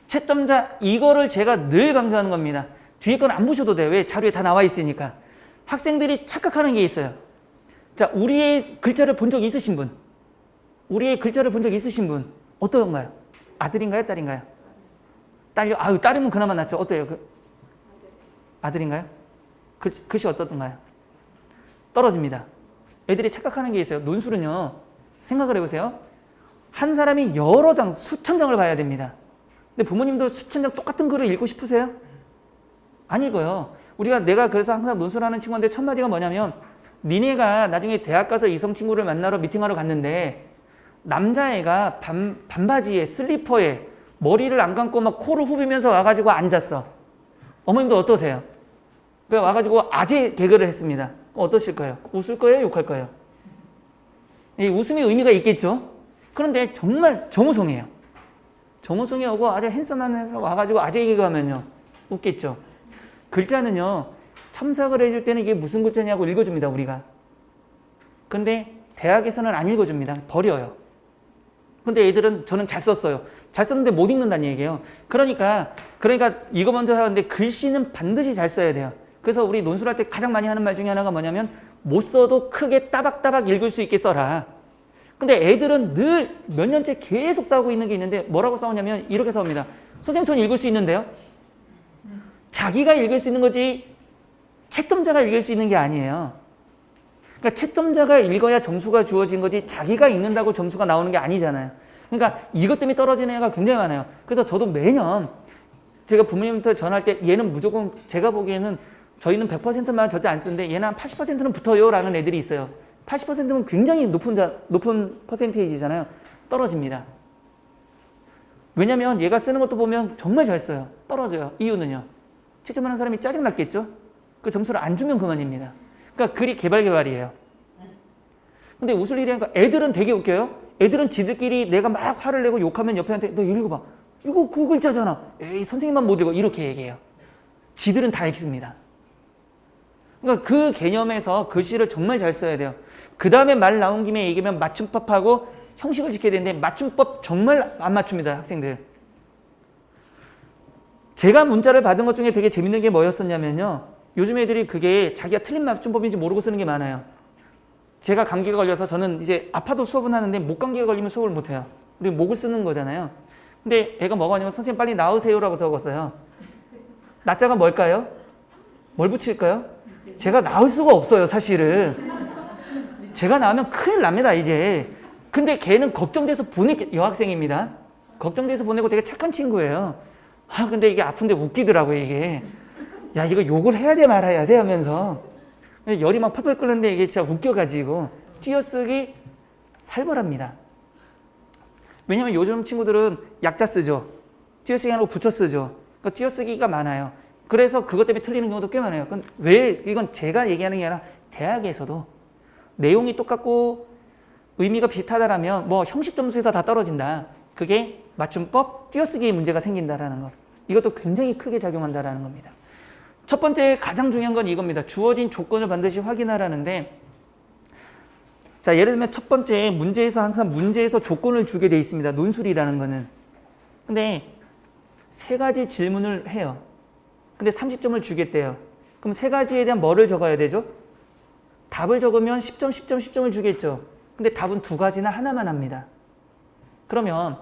채점자 이거를 제가 늘 강조하는 겁니다. 뒤에 건 안 보셔도 돼요. 왜? 자료에 다 나와 있으니까. 학생들이 착각하는 게 있어요. 자, 우리의 글자를 본 적 있으신 분? 우리의 글자를 본 적 있으신 분? 어떤가요? 아들인가요? 딸인가요? 딸요? 아유, 딸이면 그나마 낫죠. 어때요? 아들인가요? 글씨 어떻던가요? 떨어집니다. 애들이 착각하는 게 있어요. 논술은요, 생각을 해보세요. 한 사람이 여러 장, 수천 장을 봐야 됩니다. 근데 부모님도 수천 장 똑같은 글을 읽고 싶으세요? 안 읽어요. 내가 그래서 항상 논술하는 친구한테 첫 마디가 뭐냐면, 니네가 나중에 대학 가서 이성 친구를 만나러 미팅하러 갔는데 남자애가 반바지에 슬리퍼에 머리를 안 감고 막 코를 후비면서 와가지고 앉았어. 어머님도 어떠세요? 그래 와가지고 아재 개그를 했습니다. 어떠실 거예요? 웃을 거예요? 욕할 거예요? 이 웃음의 의미가 있겠죠? 그런데 정말 정우성이에요. 정우성이 오고 아주 핸섬한 애가 와가지고 아재 개그 하면요, 웃겠죠? 글자는요, 첨삭을 해줄 때는 이게 무슨 글자냐고 읽어줍니다, 우리가. 근데 대학에서는 안 읽어줍니다. 버려요. 근데 애들은 저는 잘 썼어요. 잘 썼는데 못 읽는다는 얘기예요. 그러니까 이거 먼저 하는데 글씨는 반드시 잘 써야 돼요. 그래서 우리 논술할 때 가장 많이 하는 말 중에 하나가 뭐냐면 못 써도 크게 따박따박 읽을 수 있게 써라. 근데 애들은 늘 몇 년째 계속 싸우고 있는 게 있는데 뭐라고 싸우냐면 이렇게 싸웁니다. 선생님, 전 읽을 수 있는데요. 자기가 읽을 수 있는 거지 채점자가 읽을 수 있는 게 아니에요. 그러니까 채점자가 읽어야 점수가 주어진 거지 자기가 읽는다고 점수가 나오는 게 아니잖아요. 그러니까 이것 때문에 떨어지는 애가 굉장히 많아요. 그래서 저도 매년 제가 부모님한테 전화할 때 얘는 무조건, 제가 보기에는 저희는 100%만 절대 안 쓰는데 얘는 한 80%는 붙어요 라는 애들이 있어요. 80%면 굉장히 높은 퍼센테이지잖아요. 떨어집니다. 왜냐면 얘가 쓰는 것도 보면 정말 잘 써요. 떨어져요. 이유는요, 채점하는 사람이 짜증났겠죠? 그 점수를 안 주면 그만입니다. 그러니까 글이 개발이에요. 근데 웃을 일이 아니라 애들은 되게 웃겨요. 애들은 지들끼리 내가 막 화를 내고 욕하면 옆에 한테 너 읽어봐. 이거 그 글자잖아. 에이, 선생님만 못 읽어. 이렇게 얘기해요. 지들은 다 읽습니다. 그러니까 그 개념에서 글씨를 정말 잘 써야 돼요. 그 다음에 말 나온 김에 얘기하면 맞춤법하고 형식을 지켜야 되는데 맞춤법 정말 안 맞춥니다, 학생들. 제가 문자를 받은 것 중에 되게 재밌는 게 뭐였었냐면요, 요즘 애들이 그게 자기가 틀린 맞춤법인지 모르고 쓰는 게 많아요. 제가 감기가 걸려서 저는 이제 아파도 수업은 하는데 목 감기가 걸리면 수업을 못 해요. 우리 목을 쓰는 거잖아요. 근데 애가 뭐가 아니면 선생님 빨리 나으세요라고 적었어요. 나자가 뭘까요? 뭘 붙일까요? 제가 나을 수가 없어요, 사실은. 제가 나오면 큰일 납니다, 이제. 근데 걔는 걱정돼서 여학생입니다. 걱정돼서 보내고 되게 착한 친구예요. 아, 근데 이게 아픈데 웃기더라고요, 이게. 야, 이거 욕을 해야 돼 말아야 돼 하면서 열이 막 펄펄 끓는데 이게 진짜 웃겨가지고 띄어쓰기 살벌합니다. 왜냐면 요즘 친구들은 약자 쓰죠. 띄어쓰기 하고 붙여 쓰죠. 그러니까 띄어쓰기가 많아요. 그래서 그것 때문에 틀리는 경우도 꽤 많아요. 왜, 이건 제가 얘기하는 게 아니라 대학에서도 내용이 똑같고 의미가 비슷하다라면 뭐 형식 점수에서 다 떨어진다. 그게 맞춤법, 띄어쓰기에 문제가 생긴다라는 것. 이것도 굉장히 크게 작용한다라는 겁니다. 첫 번째 가장 중요한 건 이겁니다. 주어진 조건을 반드시 확인하라는데, 자, 예를 들면 첫 번째 문제에서 항상 문제에서 조건을 주게 돼 있습니다. 논술이라는 거는. 근데 세 가지 질문을 해요. 근데 30점을 주겠대요. 그럼 세 가지에 대한 뭐를 적어야 되죠? 답을 적으면 10점, 10점, 10점을 주겠죠. 근데 답은 두 가지나 하나만 합니다. 그러면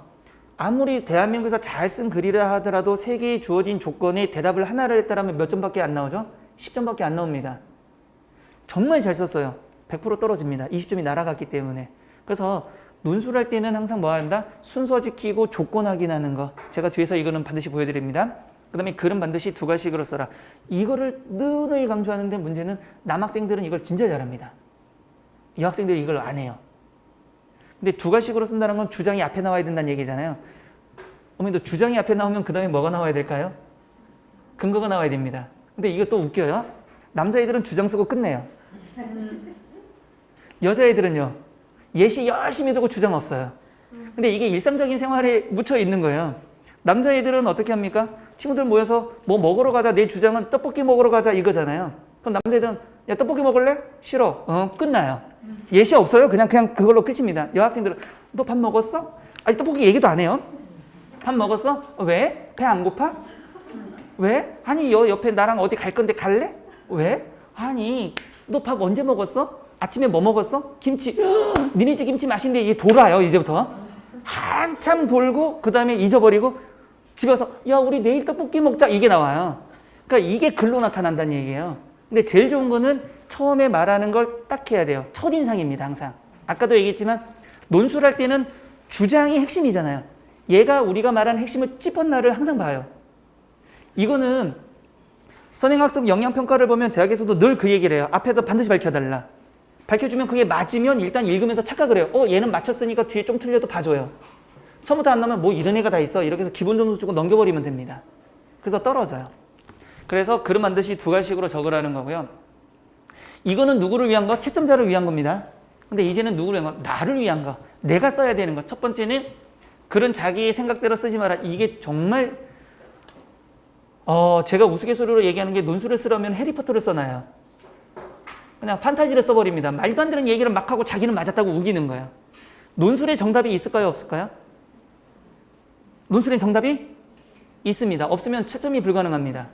아무리 대한민국에서 잘 쓴 글이라 하더라도 세 개의 주어진 조건에 대답을 하나를 했다면 몇 점밖에 안 나오죠? 10점밖에 안 나옵니다. 정말 잘 썼어요. 100% 떨어집니다. 20점이 날아갔기 때문에. 그래서 논술할 때는 항상 뭐 한다? 순서 지키고 조건 확인하는 거. 제가 뒤에서 이거는 반드시 보여드립니다. 그 다음에 글은 반드시 두 가지식으로 써라. 이거를 누누이 강조하는데 문제는 남학생들은 이걸 진짜 잘합니다. 여학생들이 이걸 안 해요. 근데 두 가지식으로 쓴다는 건 주장이 앞에 나와야 된다는 얘기잖아요. 어머니도 주장이 앞에 나오면 그 다음에 뭐가 나와야 될까요? 근거가 나와야 됩니다. 근데 이거 또 웃겨요. 남자애들은 주장 쓰고 끝내요. 여자애들은요, 예시 열심히 두고 주장 없어요. 근데 이게 일상적인 생활에 묻혀 있는 거예요. 남자애들은 어떻게 합니까? 친구들 모여서 뭐 먹으러 가자. 내 주장은 떡볶이 먹으러 가자 이거잖아요. 그럼 남자애들은 야, 떡볶이 먹을래? 싫어. 끝나요. 예시 없어요. 그냥 그걸로 끝입니다. 여학생들은 너 밥 먹었어? 아니, 떡볶이 얘기도 안 해요. 밥 먹었어? 왜? 배 안 고파? 왜? 아니 여 옆에 나랑 어디 갈 건데 갈래? 왜? 아니 너 밥 언제 먹었어? 아침에 뭐 먹었어? 김치. 니네 집 김치 맛있는데 이게 돌아요 이제부터. 한참 돌고 그 다음에 잊어버리고 집에 와서 야 우리 내일 떡볶이 먹자 이게 나와요. 그러니까 이게 글로 나타난다는 얘기예요. 근데 제일 좋은 거는 처음에 말하는 걸 딱 해야 돼요. 첫인상입니다 항상. 아까도 얘기했지만 논술을 할 때는 주장이 핵심이잖아요. 얘가 우리가 말하는 핵심을 찝었나를 항상 봐요. 이거는 선행학습 영양평가를 보면 대학에서도 늘 그 얘기를 해요. 앞에도 반드시 밝혀달라. 밝혀주면 그게 맞으면 일단 읽으면서 착각을 해요. 얘는 맞췄으니까 뒤에 좀 틀려도 봐줘요. 처음부터 안 나오면 뭐 이런 애가 다 있어. 이렇게 해서 기본 점수 주고 넘겨버리면 됩니다. 그래서 떨어져요. 그래서 글은 반드시 두 가지식으로 적으라는 거고요. 이거는 누구를 위한 거? 채점자를 위한 겁니다. 근데 이제는 누구를 위한 거? 나를 위한 거. 내가 써야 되는 거. 첫 번째는 글은 자기의 생각대로 쓰지 마라. 이게 정말 제가 우스갯소리로 얘기하는 게 논술을 쓰려면 해리포터를 써놔요. 그냥 판타지를 써버립니다. 말도 안 되는 얘기를 막 하고 자기는 맞았다고 우기는 거예요. 논술에 정답이 있을까요? 없을까요? 논술엔 정답이 있습니다. 없으면 채점이 불가능합니다.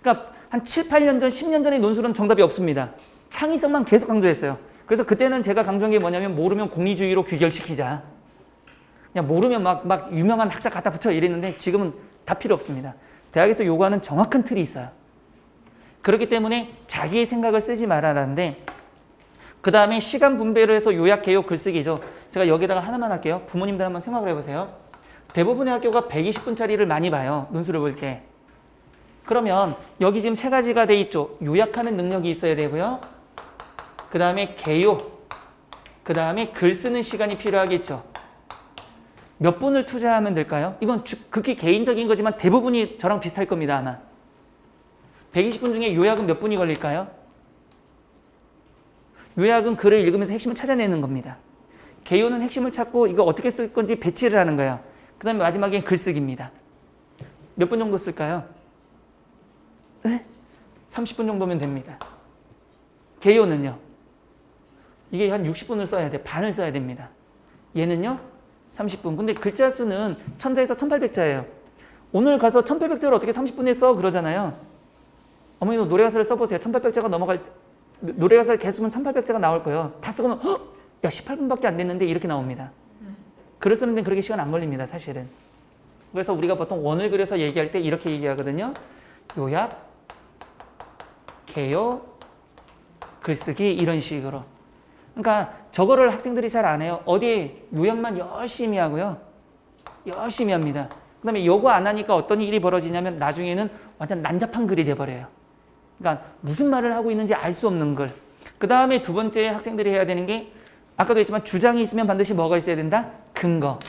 그러니까 한 7, 8년 전, 10년 전의 논술은 정답이 없습니다. 창의성만 계속 강조했어요. 그래서 그때는 제가 강조한 게 뭐냐면 모르면 공리주의로 귀결시키자. 그냥 모르면 막 유명한 학자 갖다 붙여 이랬는데 지금은 다 필요 없습니다. 대학에서 요구하는 정확한 틀이 있어요. 그렇기 때문에 자기의 생각을 쓰지 말아라는데 그 다음에 시간 분배를 해서 요약, 개요, 글쓰기죠. 제가 여기다가 하나만 할게요. 부모님들 한번 생각을 해보세요. 대부분의 학교가 120분짜리를 많이 봐요. 논술을 볼 때. 그러면 여기 지금 세 가지가 돼 있죠. 요약하는 능력이 있어야 되고요. 그 다음에 개요. 그 다음에 글 쓰는 시간이 필요하겠죠. 몇 분을 투자하면 될까요? 이건 극히 개인적인 거지만 대부분이 저랑 비슷할 겁니다. 아마. 120분 중에 요약은 몇 분이 걸릴까요? 요약은 글을 읽으면서 핵심을 찾아내는 겁니다. 개요는 핵심을 찾고 이거 어떻게 쓸 건지 배치를 하는 거예요. 그 다음에 마지막엔 글쓰기입니다. 몇 분 정도 쓸까요? 네? 30분 정도면 됩니다. 개요는요? 이게 한 60분을 써야 돼. 반을 써야 됩니다. 얘는요? 30분. 근데 글자 수는 1000자에서 1800자예요. 오늘 가서 1800자를 어떻게 30분에 써? 그러잖아요. 어머니도 노래가사를 써보세요. 1800자가 넘어갈 때 노래가사를 계속 쓰면 1800자가 나올 거예요. 다 쓰고 나면 야 18분밖에 안 됐는데 이렇게 나옵니다. 글을 쓰는 데는 그렇게 시간 안 걸립니다. 사실은. 그래서 우리가 보통 원을 그려서 얘기할 때 이렇게 얘기하거든요. 요약, 개요, 글쓰기 이런 식으로. 그러니까 저거를 학생들이 잘 안 해요. 어디에 요약만 열심히 하고요. 열심히 합니다. 그 다음에 요거 안 하니까 어떤 일이 벌어지냐면 나중에는 완전 난잡한 글이 돼버려요. 그러니까 무슨 말을 하고 있는지 알 수 없는 글. 그 다음에 두 번째 학생들이 해야 되는 게 아까도 했지만 주장이 있으면 반드시 뭐가 있어야 된다? 근거.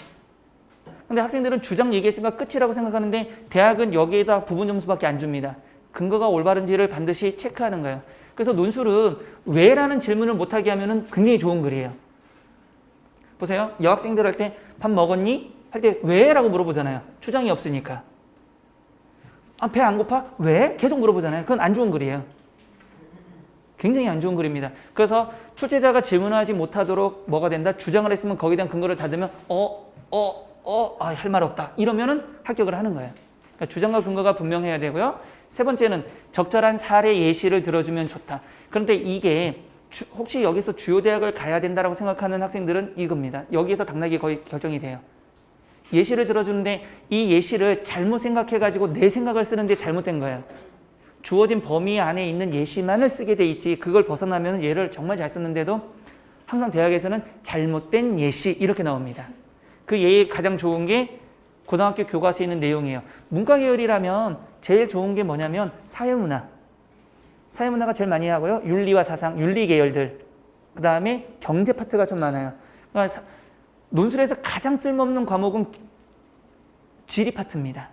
근데 학생들은 주장 얘기했으니까 끝이라고 생각하는데 대학은 여기에다 부분 점수밖에 안 줍니다. 근거가 올바른지를 반드시 체크하는 거예요. 그래서 논술은 왜라는 질문을 못하게 하면 굉장히 좋은 글이에요. 보세요. 여학생들 할 때 밥 먹었니? 할 때 왜라고 물어보잖아요. 주장이 없으니까. 배 안 고파? 왜? 계속 물어보잖아요. 그건 안 좋은 글이에요. 굉장히 안 좋은 글입니다. 그래서 출제자가 질문하지 못하도록 뭐가 된다? 주장을 했으면 거기에 대한 근거를 닫으면 할 말 없다. 이러면은 합격을 하는 거예요. 그러니까 주장과 근거가 분명해야 되고요. 세 번째는 적절한 사례 예시를 들어주면 좋다. 그런데 이게 혹시 여기서 주요 대학을 가야 된다고 생각하는 학생들은 이겁니다. 여기에서 당락이 거의 결정이 돼요. 예시를 들어주는데 이 예시를 잘못 생각해가지고 내 생각을 쓰는데 잘못된 거예요. 주어진 범위 안에 있는 예시만을 쓰게 돼 있지 그걸 벗어나면 얘를 정말 잘 썼는데도 항상 대학에서는 잘못된 예시 이렇게 나옵니다. 그 예의 가장 좋은 게 고등학교 교과서에 있는 내용이에요. 문과 계열이라면 제일 좋은 게 뭐냐면 사회문화. 사회문화가 제일 많이 하고요. 윤리와 사상, 윤리 계열들. 그 다음에 경제 파트가 좀 많아요. 그러니까 논술에서 가장 쓸모없는 과목은 지리 파트입니다.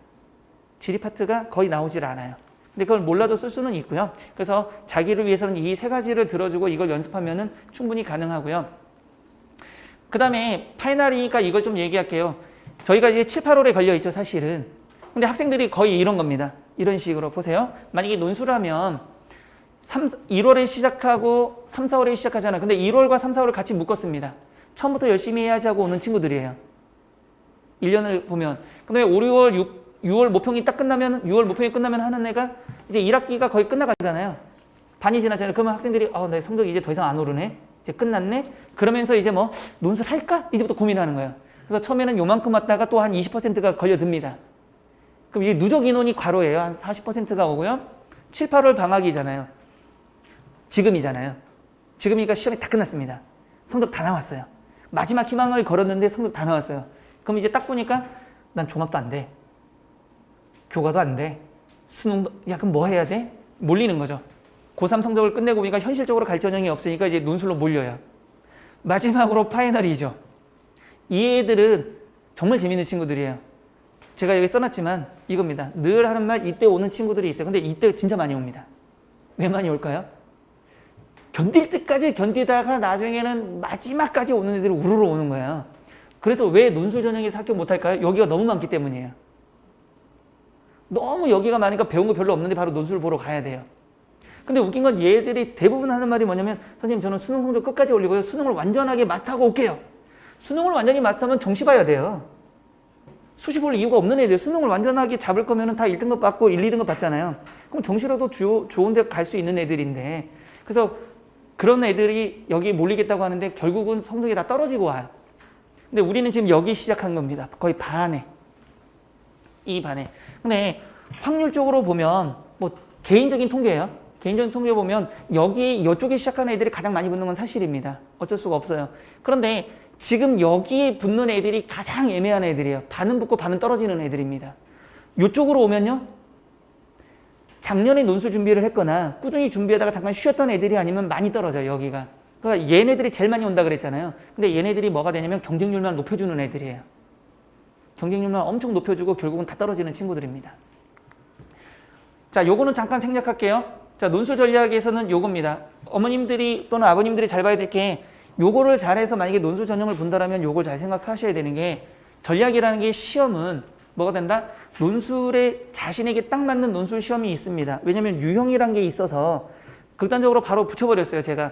지리 파트가 거의 나오질 않아요. 근데 그걸 몰라도 쓸 수는 있고요. 그래서 자기를 위해서는 이 세 가지를 들어주고 이걸 연습하면은 충분히 가능하고요. 그 다음에 파이널이니까 이걸 좀 얘기할게요. 저희가 이제 7, 8월에 걸려있죠, 사실은. 근데 학생들이 거의 이런 겁니다. 이런 식으로 보세요. 만약에 논술을 하면 1월에 시작하고 3, 4월에 시작하잖아요. 근데 1월과 3, 4월을 같이 묶었습니다. 처음부터 열심히 해야지 하고 오는 친구들이에요. 1년을 보면. 그 다음에 5, 6월, 6월 모평이 딱 끝나면 6월 모평이 끝나면 하는 애가 이제 1학기가 거의 끝나가잖아요. 반이 지나잖아요. 그러면 학생들이 내 성적이 이제 더 이상 안 오르네. 이제 끝났네. 그러면서 이제 뭐 논술 할까? 이제부터 고민하는 거예요. 그래서 처음에는 요만큼 왔다가 또 한 20%가 걸려듭니다. 그럼 이게 누적 인원이 과로예요. 한 40%가 오고요. 7, 8월 방학이잖아요. 지금이잖아요. 지금이니까 시험이 다 끝났습니다. 성적 다 나왔어요. 마지막 희망을 걸었는데 성적 다 나왔어요. 그럼 이제 딱 보니까 난 종합도 안 돼. 교과도 안 돼. 수능도, 야, 그럼 뭐 해야 돼? 몰리는 거죠. 고3 성적을 끝내고 보니까 현실적으로 갈 전형이 없으니까 이제 논술로 몰려요. 마지막으로 파이널이죠. 이 애들은 정말 재밌는 친구들이에요. 제가 여기 써놨지만 이겁니다. 늘 하는 말, 이때 오는 친구들이 있어요. 근데 이때 진짜 많이 옵니다. 왜 많이 올까요? 견딜 때까지 견디다가 나중에는 마지막까지 오는 애들이 우르르 오는 거예요. 그래서 왜 논술 전형에서 합격 못할까요? 여기가 너무 많기 때문이에요. 너무 여기가 많으니까 배운 거 별로 없는데 바로 논술 보러 가야 돼요. 근데 웃긴 건 얘들이 대부분 하는 말이 뭐냐면 선생님 저는 수능 성적 끝까지 올리고요. 수능을 완전하게 마스터하고 올게요. 수능을 완전히 마스터하면 정시 봐야 돼요. 수시 볼 이유가 없는 애들. 수능을 완전하게 잡을 거면 다 1등급 받고 1, 2등급 받잖아요. 그럼 정시라도 좋은 데 갈 수 있는 애들인데 그래서 그런 애들이 여기 몰리겠다고 하는데 결국은 성적이 다 떨어지고 와요. 근데 우리는 지금 여기 시작한 겁니다. 거의 반에. 이 반에. 근데 확률적으로 보면 뭐 개인적인 통계예요. 개인적인 통계 보면 이쪽에 시작한 애들이 가장 많이 붙는 건 사실입니다. 어쩔 수가 없어요. 그런데 지금 여기에 붙는 애들이 가장 애매한 애들이에요. 반은 붙고 반은 떨어지는 애들입니다. 이쪽으로 오면요. 작년에 논술 준비를 했거나 꾸준히 준비하다가 잠깐 쉬었던 애들이 아니면 많이 떨어져요. 여기가. 그러니까 얘네들이 제일 많이 온다 그랬잖아요. 근데 얘네들이 뭐가 되냐면 경쟁률만 높여주는 애들이에요. 경쟁률만 엄청 높여주고 결국은 다 떨어지는 친구들입니다. 자, 요거는 잠깐 생략할게요. 자, 논술 전략에서는 요겁니다. 어머님들이 또는 아버님들이 잘 봐야 될 게 요거를 잘해서 만약에 논술 전형을 본다라면 요걸 잘 생각하셔야 되는 게 전략이라는 게 시험은 뭐가 된다? 논술에 자신에게 딱 맞는 논술 시험이 있습니다. 왜냐면 유형이란 게 있어서 극단적으로 바로 붙여버렸어요. 제가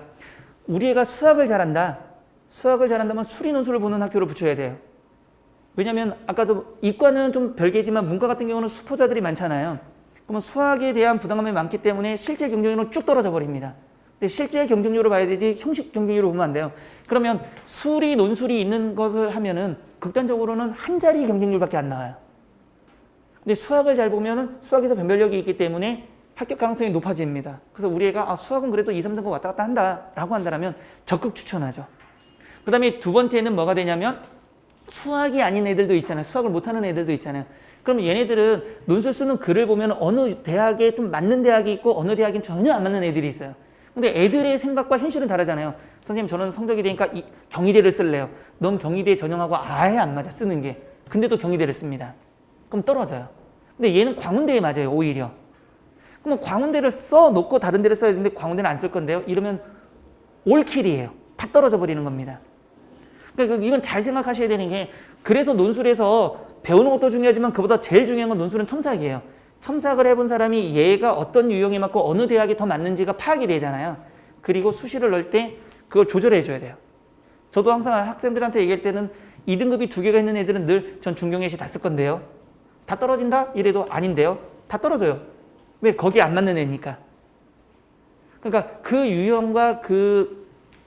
우리 애가 수학을 잘한다. 수학을 잘한다면 수리 논술을 보는 학교를 붙여야 돼요. 왜냐면 아까도 이과는 좀 별개지만 문과 같은 경우는 수포자들이 많잖아요. 그러면 수학에 대한 부담감이 많기 때문에 실제 경쟁률은 쭉 떨어져 버립니다. 근데 실제 경쟁률을 봐야 되지 형식 경쟁률을 보면 안 돼요. 그러면 수리 논술이 있는 것을 하면은 극단적으로는 한 자리 경쟁률밖에 안 나와요. 근데 수학을 잘 보면은 수학에서 변별력이 있기 때문에 합격 가능성이 높아집니다. 그래서 우리 애가 수학은 그래도 2, 3등급 왔다 갔다 한다라고 한다면 적극 추천하죠. 그 다음에 두 번째는 뭐가 되냐면 수학이 아닌 애들도 있잖아요. 수학을 못하는 애들도 있잖아요. 그럼 얘네들은 논술 쓰는 글을 보면 어느 대학에 좀 맞는 대학이 있고 어느 대학엔 전혀 안 맞는 애들이 있어요. 근데 애들의 생각과 현실은 다르잖아요. 선생님 저는 성적이 되니까 경희대를 쓸래요. 넌 경희대 전형하고 아예 안 맞아 쓰는 게. 근데도 경희대를 씁니다. 그럼 떨어져요. 근데 얘는 광운대에 맞아요. 오히려. 그러면 광운대를 써놓고 다른 데를 써야 되는데 광운대는 안 쓸 건데요. 이러면 올킬이에요. 다 떨어져 버리는 겁니다. 그러니까 이건 잘 생각하셔야 되는 게 그래서 논술에서 배우는 것도 중요하지만 그보다 제일 중요한 건 논술은 첨삭이에요. 첨삭을 해본 사람이 얘가 어떤 유형에 맞고 어느 대학에 더 맞는지가 파악이 되잖아요. 그리고 수시를 넣을 때 그걸 조절해 줘야 돼요. 저도 항상 학생들한테 얘기할 때는 2등급이 2개가 있는 애들은 늘 전 중경예시 다 쓸 건데요. 다 떨어진다? 이래도 아닌데요. 다 떨어져요. 왜? 거기에 안 맞는 애니까. 그러니까 그 유형과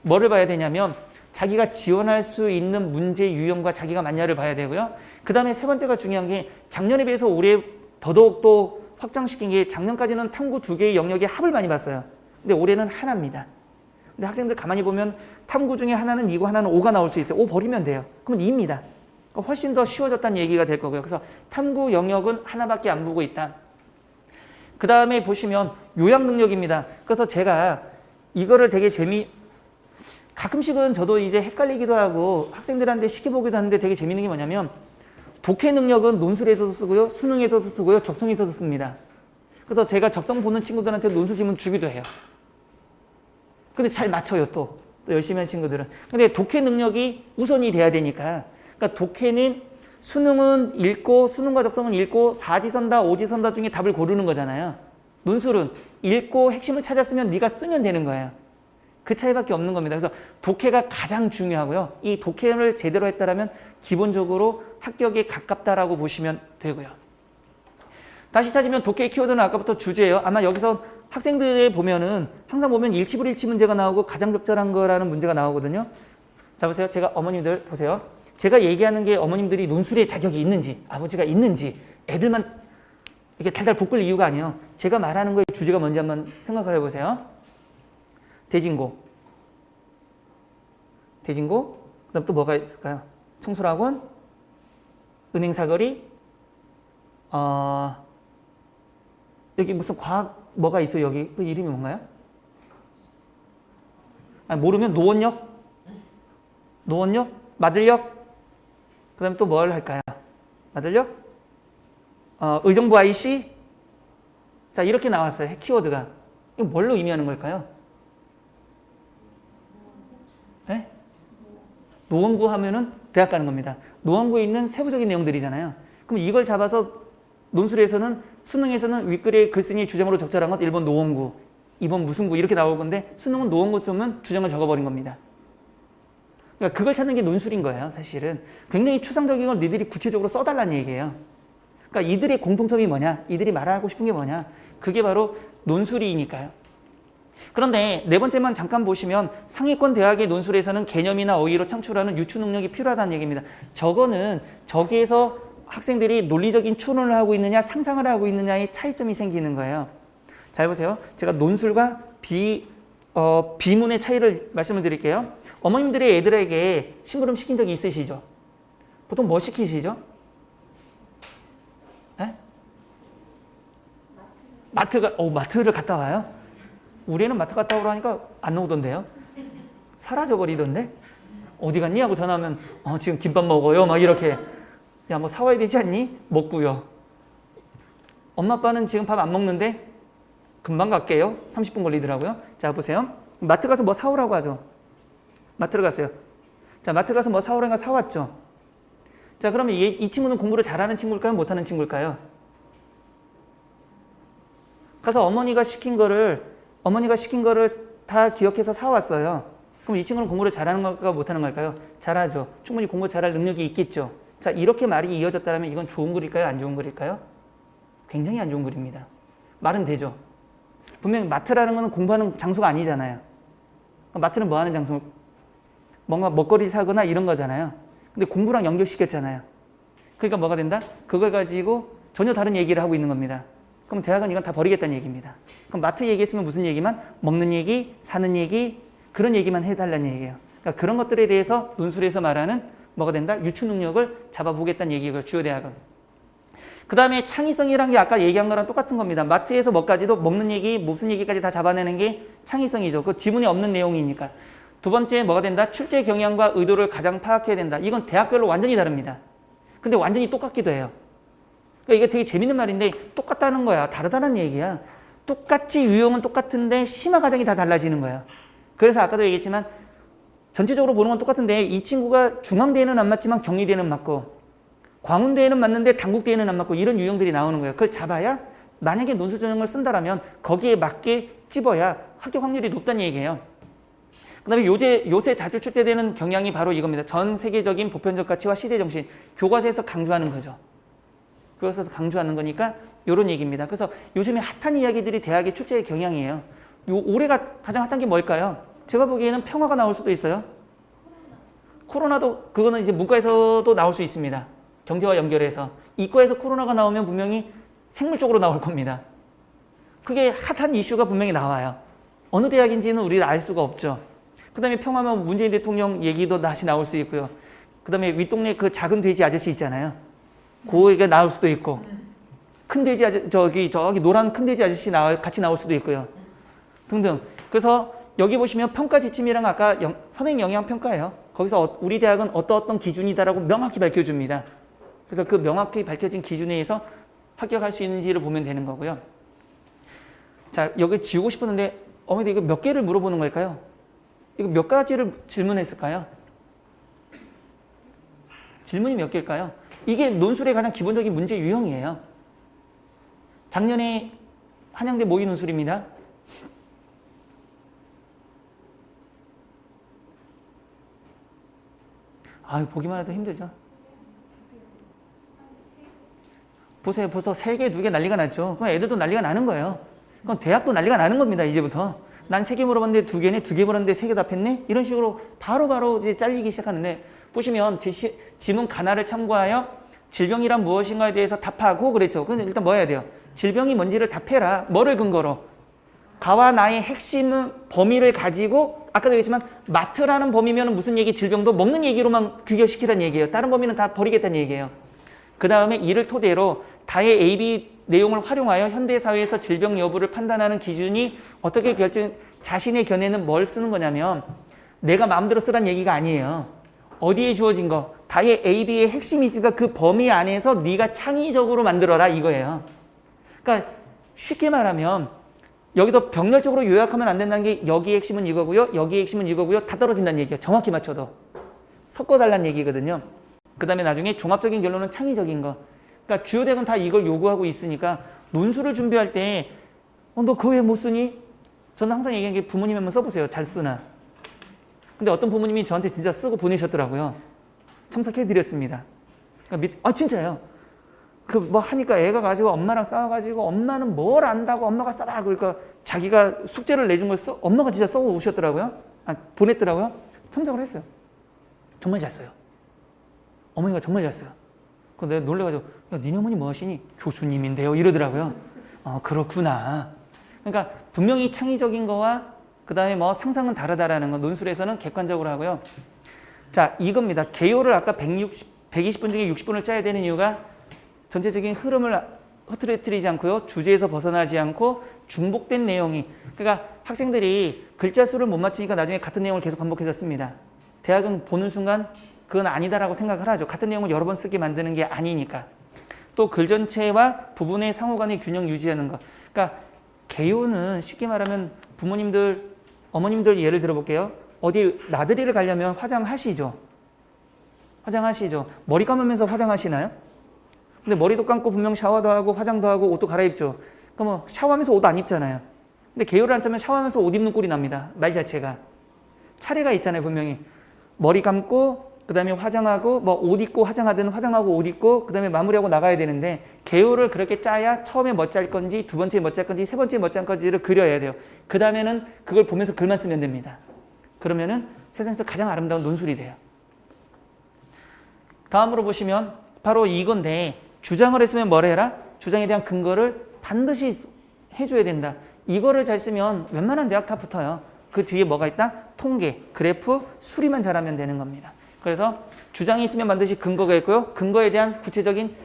뭐를 봐야 되냐면 자기가 지원할 수 있는 문제 유형과 자기가 맞냐를 봐야 되고요. 그 다음에 세 번째가 중요한 게 작년에 비해서 올해 더더욱 또 확장시킨 게 작년까지는 탐구 2개의 영역에 합을 많이 봤어요. 근데 올해는 하나입니다. 근데 학생들 가만히 보면 탐구 중에 하나는 2고 하나는 5가 나올 수 있어요. 5 버리면 돼요. 그러면 2입니다. 그러니까 훨씬 더 쉬워졌다는 얘기가 될 거고요. 그래서 탐구 영역은 하나밖에 안 보고 있다. 그 다음에 보시면 요약 능력입니다. 그래서 제가 이거를 되게 가끔씩은 저도 이제 헷갈리기도 하고 학생들한테 시켜보기도 하는데 되게 재밌는 게 뭐냐면 독해 능력은 논술에서도 쓰고요. 수능에서도 쓰고요. 적성에서도 씁니다. 그래서 제가 적성 보는 친구들한테 논술 지문 주기도 해요. 근데 잘 맞춰요 또 열심히 한 친구들은. 근데 독해 능력이 우선이 돼야 되니까 그러니까 독해는 수능은 읽고 수능과 적성은 읽고 4지선다 5지선다 중에 답을 고르는 거잖아요. 논술은 읽고 핵심을 찾았으면 네가 쓰면 되는 거예요. 그 차이밖에 없는 겁니다. 그래서 독해가 가장 중요하고요. 이 독해를 제대로 했다라면 기본적으로 합격에 가깝다라고 보시면 되고요. 다시 찾으면 독해의 키워드는 아까부터 주제예요. 아마 여기서 학생들의 보면은 항상 보면 일치불일치 문제가 나오고 가장 적절한 거라는 문제가 나오거든요. 자 보세요. 제가 어머님들 보세요. 제가 얘기하는 게 어머님들이 논술의 자격이 있는지 아버지가 있는지 애들만 이렇게 달달 볶을 이유가 아니에요. 제가 말하는 거의 주제가 뭔지 한번 생각을 해보세요. 대진고, 그다음 또 뭐가 있을까요? 청술학원, 은행사거리, 여기 무슨 과학 뭐가 있죠? 여기 그 이름이 뭔가요? 아니, 모르면 노원역, 마들역, 그다음 또 뭘 할까요? 마들역, 의정부 IC. 자 이렇게 나왔어요. 키워드가. 이거 뭘로 의미하는 걸까요? 네? 노원구 하면은 대학 가는 겁니다. 노원구에 있는 세부적인 내용들이잖아요. 그럼 이걸 잡아서 논술에서는 수능에서는 윗글에 글쓴이 주장으로 적절한 것 1번 노원구, 2번 무슨 구 이렇게 나올 건데 수능은 노원구 쓰면 주장을 적어버린 겁니다. 그러니까 그걸 찾는 게 논술인 거예요. 사실은 굉장히 추상적인 걸 니들이 구체적으로 써달라는 얘기예요. 그러니까 이들의 공통점이 뭐냐, 이들이 말하고 싶은 게 뭐냐, 그게 바로 논술이니까요. 그런데 네 번째만 잠깐 보시면 상위권 대학의 논술에서는 개념이나 어휘로 창출하는 유추 능력이 필요하다는 얘기입니다. 저거는 저기에서 학생들이 논리적인 추론을 하고 있느냐 상상을 하고 있느냐의 차이점이 생기는 거예요. 잘 보세요. 제가 논술과 비문의 차이를 말씀을 드릴게요. 어머님들이 애들에게 심부름 시킨 적이 있으시죠? 보통 뭐 시키시죠? 네? 마트를 갔다 와요? 우리 애는 마트 갔다 오라니까 안 나오던데요? 사라져버리던데? 어디 갔니? 하고 전화하면 지금 김밥 먹어요. 막 이렇게. 야, 뭐 사와야 되지 않니? 먹고요. 엄마 아빠는 지금 밥 안 먹는데 금방 갈게요. 30분 걸리더라고요. 자 보세요. 마트 가서 뭐 사오라고 하죠. 마트를 갔어요. 자 마트 가서 뭐 사오라니까 사왔죠. 자 그러면 이 친구는 공부를 잘하는 친구일까요? 못하는 친구일까요? 가서 어머니가 시킨 거를 다 기억해서 사왔어요. 그럼 이 친구는 공부를 잘하는 걸까 못하는 걸까요? 잘하죠. 충분히 공부 잘할 능력이 있겠죠. 자 이렇게 말이 이어졌다면 이건 좋은 글일까요? 안 좋은 글일까요? 굉장히 안 좋은 글입니다. 말은 되죠. 분명히 마트라는 건 공부하는 장소가 아니잖아요. 마트는 뭐 하는 장소? 뭔가 먹거리 사거나 이런 거잖아요. 근데 공부랑 연결시켰잖아요. 그러니까 뭐가 된다? 그걸 가지고 전혀 다른 얘기를 하고 있는 겁니다. 그럼 대학은 이건 다 버리겠다는 얘기입니다. 그럼 마트 얘기했으면 무슨 얘기만? 먹는 얘기, 사는 얘기, 그런 얘기만 해달라는 얘기예요. 그러니까 그런 것들에 대해서 논술에서 말하는 뭐가 된다? 유추 능력을 잡아보겠다는 얘기고요. 주요 대학은. 그 다음에 창의성이란 게 아까 얘기한 거랑 똑같은 겁니다. 마트에서 뭐까지도 먹는 얘기, 무슨 얘기까지 다 잡아내는 게 창의성이죠. 그 지문이 없는 내용이니까. 두 번째 뭐가 된다? 출제 경향과 의도를 가장 파악해야 된다. 이건 대학별로 완전히 다릅니다. 근데 완전히 똑같기도 해요. 그러니까 이게 되게 재밌는 말인데 똑같다는 거야. 다르다는 얘기야. 똑같이 유형은 똑같은데 심화 과정이 다 달라지는 거야. 그래서 아까도 얘기했지만 전체적으로 보는 건 똑같은데 이 친구가 중앙대에는 안 맞지만 경리대는 맞고 광운대에는 맞는데 단국대에는 안 맞고 이런 유형들이 나오는 거예요. 그걸 잡아야 만약에 논술 전형을 쓴다라면 거기에 맞게 찝어야 합격 확률이 높다는 얘기예요. 그 다음에 요새 자주 출제되는 경향이 바로 이겁니다. 전 세계적인 보편적 가치와 시대 정신, 교과서에서 강조하는 거죠. 교과서에서 강조하는 거니까 이런 얘기입니다. 그래서 요즘에 핫한 이야기들이 대학의 출제의 경향이에요. 올해가 가장 핫한 게 뭘까요? 제가 보기에는 평화가 나올 수도 있어요. 코로나도 그거는 이제 문과에서도 나올 수 있습니다. 경제와 연결해서. 이과에서 코로나가 나오면 분명히 생물 쪽으로 나올 겁니다. 그게 핫한 이슈가 분명히 나와요. 어느 대학인지는 우리가 알 수가 없죠. 그 다음에 평화면 문재인 대통령 얘기도 다시 나올 수 있고요. 그 다음에 윗동네 그 작은 돼지 아저씨 있잖아요. 그게 나올 수도 있고. 큰 돼지 아저씨, 저기 노란 큰 돼지 아저씨 같이 나올 수도 있고요. 등등. 그래서 여기 보시면 평가 지침이랑 아까 선행 영향 평가예요. 거기서 우리 대학은 어떤 기준이다라고 명확히 밝혀줍니다. 그래서 그 명확히 밝혀진 기준에 의해서 합격할 수 있는지를 보면 되는 거고요. 자, 여기 지우고 싶었는데 어머니 이거 몇 개를 물어보는 걸까요? 이거 몇 가지를 질문했을까요? 질문이 몇 개일까요? 이게 논술의 가장 기본적인 문제 유형이에요. 작년에 한양대 모의 논술입니다. 보기만 해도 힘들죠. 보세요. 벌써 3개, 2개 난리가 났죠. 그럼 애들도 난리가 나는 거예요. 그럼 대학도 난리가 나는 겁니다. 이제부터. 난 3개 물어봤는데 2개네, 2개 물었는데 3개 답했네? 이런 식으로 바로바로 이제 잘리기 시작하는데, 보시면 지문 가나를 참고하여 질병이란 무엇인가에 대해서 답하고 그랬죠. 근데 일단 뭐 해야 돼요? 질병이 뭔지를 답해라. 뭐를 근거로? 가와 나의 핵심 범위를 가지고, 아까도 얘기했지만 마트라는 범위면 무슨 얘기? 질병도 먹는 얘기로만 귀결시키라는 얘기예요. 다른 범위는 다 버리겠다는 얘기예요. 그 다음에 이를 토대로 다의 A, B 내용을 활용하여 현대사회에서 질병 여부를 판단하는 기준이 어떻게 자신의 견해는 뭘 쓰는 거냐면, 내가 마음대로 쓰라는 얘기가 아니에요. 어디에 주어진 거? 다의 A, B의 핵심이 있으니까 그 범위 안에서 네가 창의적으로 만들어라 이거예요. 그러니까 쉽게 말하면 여기도 병렬적으로 요약하면 안 된다는 게, 여기의 핵심은 이거고요, 여기의 핵심은 이거고요, 다 떨어진다는 얘기예요. 정확히 맞춰도. 섞어달라는 얘기거든요. 그 다음에 나중에 종합적인 결론은 창의적인 거. 그러니까 주요 대학은 다 이걸 요구하고 있으니까 논술을 준비할 때 너 그거 왜 못 쓰니? 저는 항상 얘기하는 게, 부모님 한번 써보세요. 잘 쓰나. 근데 어떤 부모님이 저한테 진짜 쓰고 보내셨더라고요. 첨삭해드렸습니다. 그러니까 진짜예요. 그 뭐 하니까 애가 가지고 엄마랑 싸워가지고, 엄마는 뭘 안다고 엄마가 써라. 그러니까 자기가 숙제를 내준 걸 엄마가 진짜 써 오셨더라고요. 보냈더라고요. 첨삭을 했어요. 정말 잘 써요. 어머니가 정말 잘 써요. 그래서 내가 놀래가지고, 야, 니네 어머니 뭐 하시니? 교수님인데요. 이러더라고요. 그렇구나. 그러니까 분명히 창의적인 거와 그 다음에 뭐 상상은 다르다라는 거 논술에서는 객관적으로 하고요. 자, 이겁니다. 개요를 아까 120분 중에 60분을 짜야 되는 이유가, 전체적인 흐름을 흐트러뜨리지 않고요, 주제에서 벗어나지 않고 중복된 내용이, 그러니까 학생들이 글자 수를 못 맞추니까 나중에 같은 내용을 계속 반복해서 씁니다. 대학은 보는 순간 그건 아니다라고 생각을 하죠. 같은 내용을 여러 번 쓰게 만드는 게 아니니까. 또 글 전체와 부분의 상호간의 균형 유지하는 것. 그러니까 개요는 쉽게 말하면 부모님들, 어머님들 예를 들어볼게요. 어디 나들이를 가려면 화장하시죠. 화장하시죠. 머리 감으면서 화장하시나요? 근데 머리도 감고 분명 샤워도 하고 화장도 하고 옷도 갈아입죠. 그럼 뭐 샤워하면서 옷 안 입잖아요. 근데 개요를 안 짜면 샤워하면서 옷 입는 꼴이 납니다. 말 자체가. 차례가 있잖아요, 분명히. 머리 감고 그 다음에 화장하고 뭐 옷 입고 화장하든 화장하고 옷 입고 그 다음에 마무리하고 나가야 되는데, 개요를 그렇게 짜야 처음에 뭐 짤 건지 두 번째에 뭐 짤 건지 세 번째에 뭐 짤 건지를 그려야 돼요. 그 다음에는 그걸 보면서 글만 쓰면 됩니다. 그러면은 세상에서 가장 아름다운 논술이 돼요. 다음으로 보시면 바로 이건데, 주장을 했으면 뭘 해라? 주장에 대한 근거를 반드시 해줘야 된다. 이거를 잘 쓰면 웬만한 대학 다 붙어요. 그 뒤에 뭐가 있다? 통계, 그래프, 수리만 잘하면 되는 겁니다. 그래서 주장이 있으면 반드시 근거가 있고요. 근거에 대한 구체적인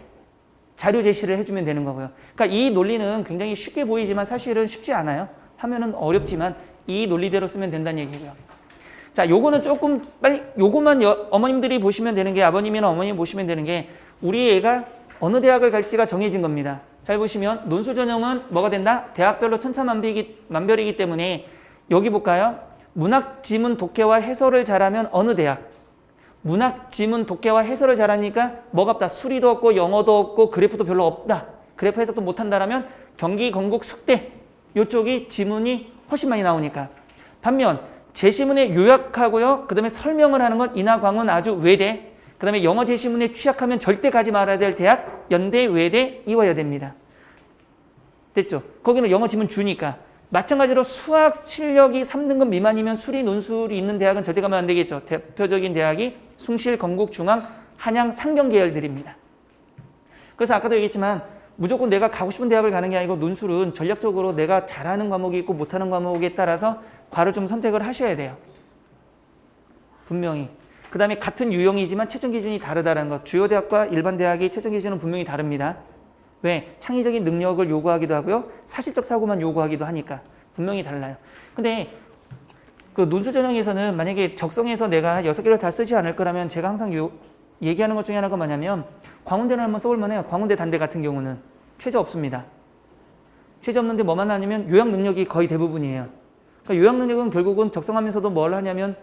자료 제시를 해주면 되는 거고요. 그러니까 이 논리는 굉장히 쉽게 보이지만 사실은 쉽지 않아요. 하면은 어렵지만 이 논리대로 쓰면 된다는 얘기고요. 자, 요거는 조금 빨리, 요거만 어머님들이 보시면 되는 게, 아버님이나 어머님 보시면 되는 게, 우리 애가 어느 대학을 갈지가 정해진 겁니다. 잘 보시면 논술 전형은 뭐가 된다? 대학별로 천차만별이기 때문에 여기 볼까요? 문학 지문 독해와 해설을 잘하면 어느 대학? 문학 지문 독해와 해설을 잘하니까 뭐가 없다? 수리도 없고 영어도 없고 그래프도 별로 없다. 그래프 해석도 못한다라면 경기, 건국, 숙대 이쪽이 지문이 훨씬 많이 나오니까. 반면 제시문에 요약하고요, 그 다음에 설명을 하는 건 인하, 광운, 아주, 외대, 그 다음에 영어 제시문에 취약하면 절대 가지 말아야 될 대학, 연대, 외대, 이화여대입니다. 됐죠? 거기는 영어 지문 주니까. 마찬가지로 수학 실력이 3등급 미만이면 수리, 논술이 있는 대학은 절대 가면 안 되겠죠. 대표적인 대학이 숭실, 건국, 중앙, 한양, 상경 계열들입니다. 그래서 아까도 얘기했지만 무조건 내가 가고 싶은 대학을 가는 게 아니고, 논술은 전략적으로 내가 잘하는 과목이 있고 못하는 과목에 따라서 과를 좀 선택을 하셔야 돼요. 분명히. 그 다음에 같은 유형이지만 채점 기준이 다르다는 것. 주요 대학과 일반 대학의 채점 기준은 분명히 다릅니다. 왜? 창의적인 능력을 요구하기도 하고요, 사실적 사고만 요구하기도 하니까 분명히 달라요. 근데 그 논술 전형에서는 만약에 적성에서 내가 6개를 다 쓰지 않을 거라면, 제가 항상 얘기하는 것 중에 하나가 뭐냐면, 광운대는 한번 써볼 만해요. 광운대 단대 같은 경우는 최저 없습니다. 최저 없는데 뭐만 하냐면 요약 능력이 거의 대부분이에요. 그러니까 요약 능력은 결국은 적성하면서도 뭘 하냐면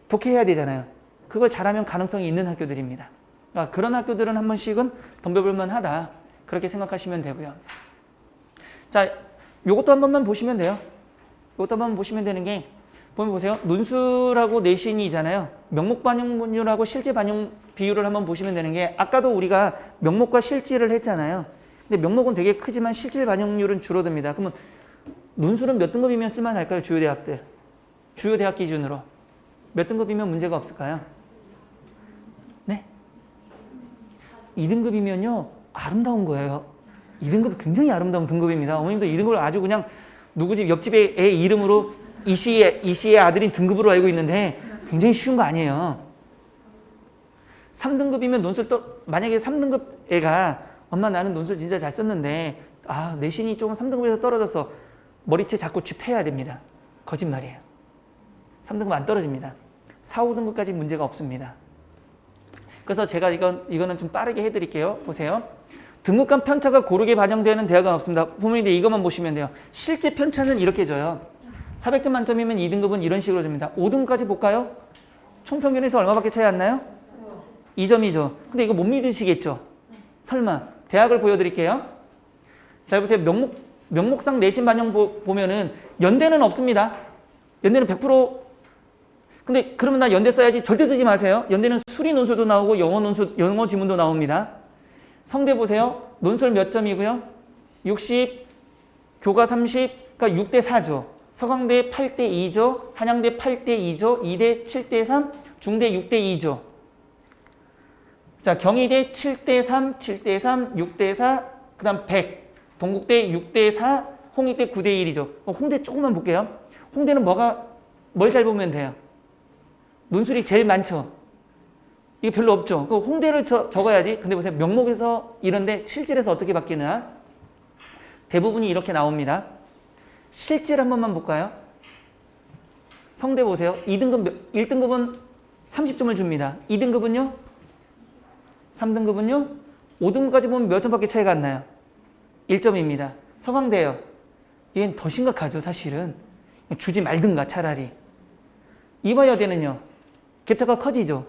독해해야 되잖아요. 그걸 잘하면 가능성이 있는 학교들입니다. 그러니까 그런 학교들은 한 번씩은 덤벼볼 만하다, 그렇게 생각하시면 되고요. 자, 요것도 한 번만 보시면 돼요. 요것도 한 번 보시면 되는 게, 보면 보세요. 논술하고 내신이잖아요. 명목 반영률하고 실제 반영 비율을 한번 보시면 되는 게 아까도 우리가 명목과 실질을 했잖아요. 근데 명목은 되게 크지만 실질 반영률은 줄어듭니다. 그러면 논술은 몇 등급이면 쓸만할까요? 주요 대학들. 주요 대학 기준으로. 몇 등급이면 문제가 없을까요? 네? 2등급이면요. 아름다운 거예요. 2등급 굉장히 아름다운 등급입니다. 어머님도 2등급을 아주 그냥 누구 집 옆집의 애 이름으로 이 씨의 아들인 등급으로 알고 있는데 굉장히 쉬운 거 아니에요. 3등급이면 논술 만약에 3등급 애가 엄마 나는 논술 진짜 잘 썼는데 내신이 조금 3등급에서 떨어져서 머리채 자꾸 쥐패야 됩니다. 거짓말이에요. 3등급 안 떨어집니다. 4, 5등급까지 문제가 없습니다. 그래서 제가 이거는 좀 빠르게 해드릴게요. 보세요. 등급간 편차가 고르게 반영되는 대학은 없습니다. 부모님들 이것만 보시면 돼요. 실제 편차는 이렇게 줘요. 400점 만점이면 2등급은 이런 식으로 줍니다. 5등급까지 볼까요? 총평균에서 얼마밖에 차이 안 나요? 2점이죠. 근데 이거 못 믿으시겠죠? 설마. 대학을 보여드릴게요. 자, 보세요. 명목상 내신 반영 보면은 연대는 없습니다. 연대는 100%. 근데 그러면 나 연대 써야지. 절대 쓰지 마세요. 연대는 수리 논술도 나오고 영어 지문도 나옵니다. 성대 보세요. 논술 몇 점이고요? 60, 교과 30, 그러니까 6대 4죠. 서강대 8대 2죠. 한양대 8대 2죠. 이대 7대 3, 중대 6대 2죠. 자, 경희대 7대 3, 7대 3, 6대 4, 그 다음 100. 동국대 6대 4, 홍익대 9대 1이죠. 홍대 조금만 볼게요. 홍대는 뭘 잘 보면 돼요? 논술이 제일 많죠. 이게 별로 없죠. 홍대를 적어야지. 근데 보세요. 명목에서 이런데 실질에서 어떻게 바뀌나? 대부분이 이렇게 나옵니다. 실질 한 번만 볼까요? 성대 보세요. 1등급은 30점을 줍니다. 2등급은요? 3등급은요? 5등급까지 보면 몇 점밖에 차이가 안 나요. 1점입니다. 서강대요. 이건 더 심각하죠, 사실은. 주지 말든가 차라리. 이화여대는요. 격차가 커지죠.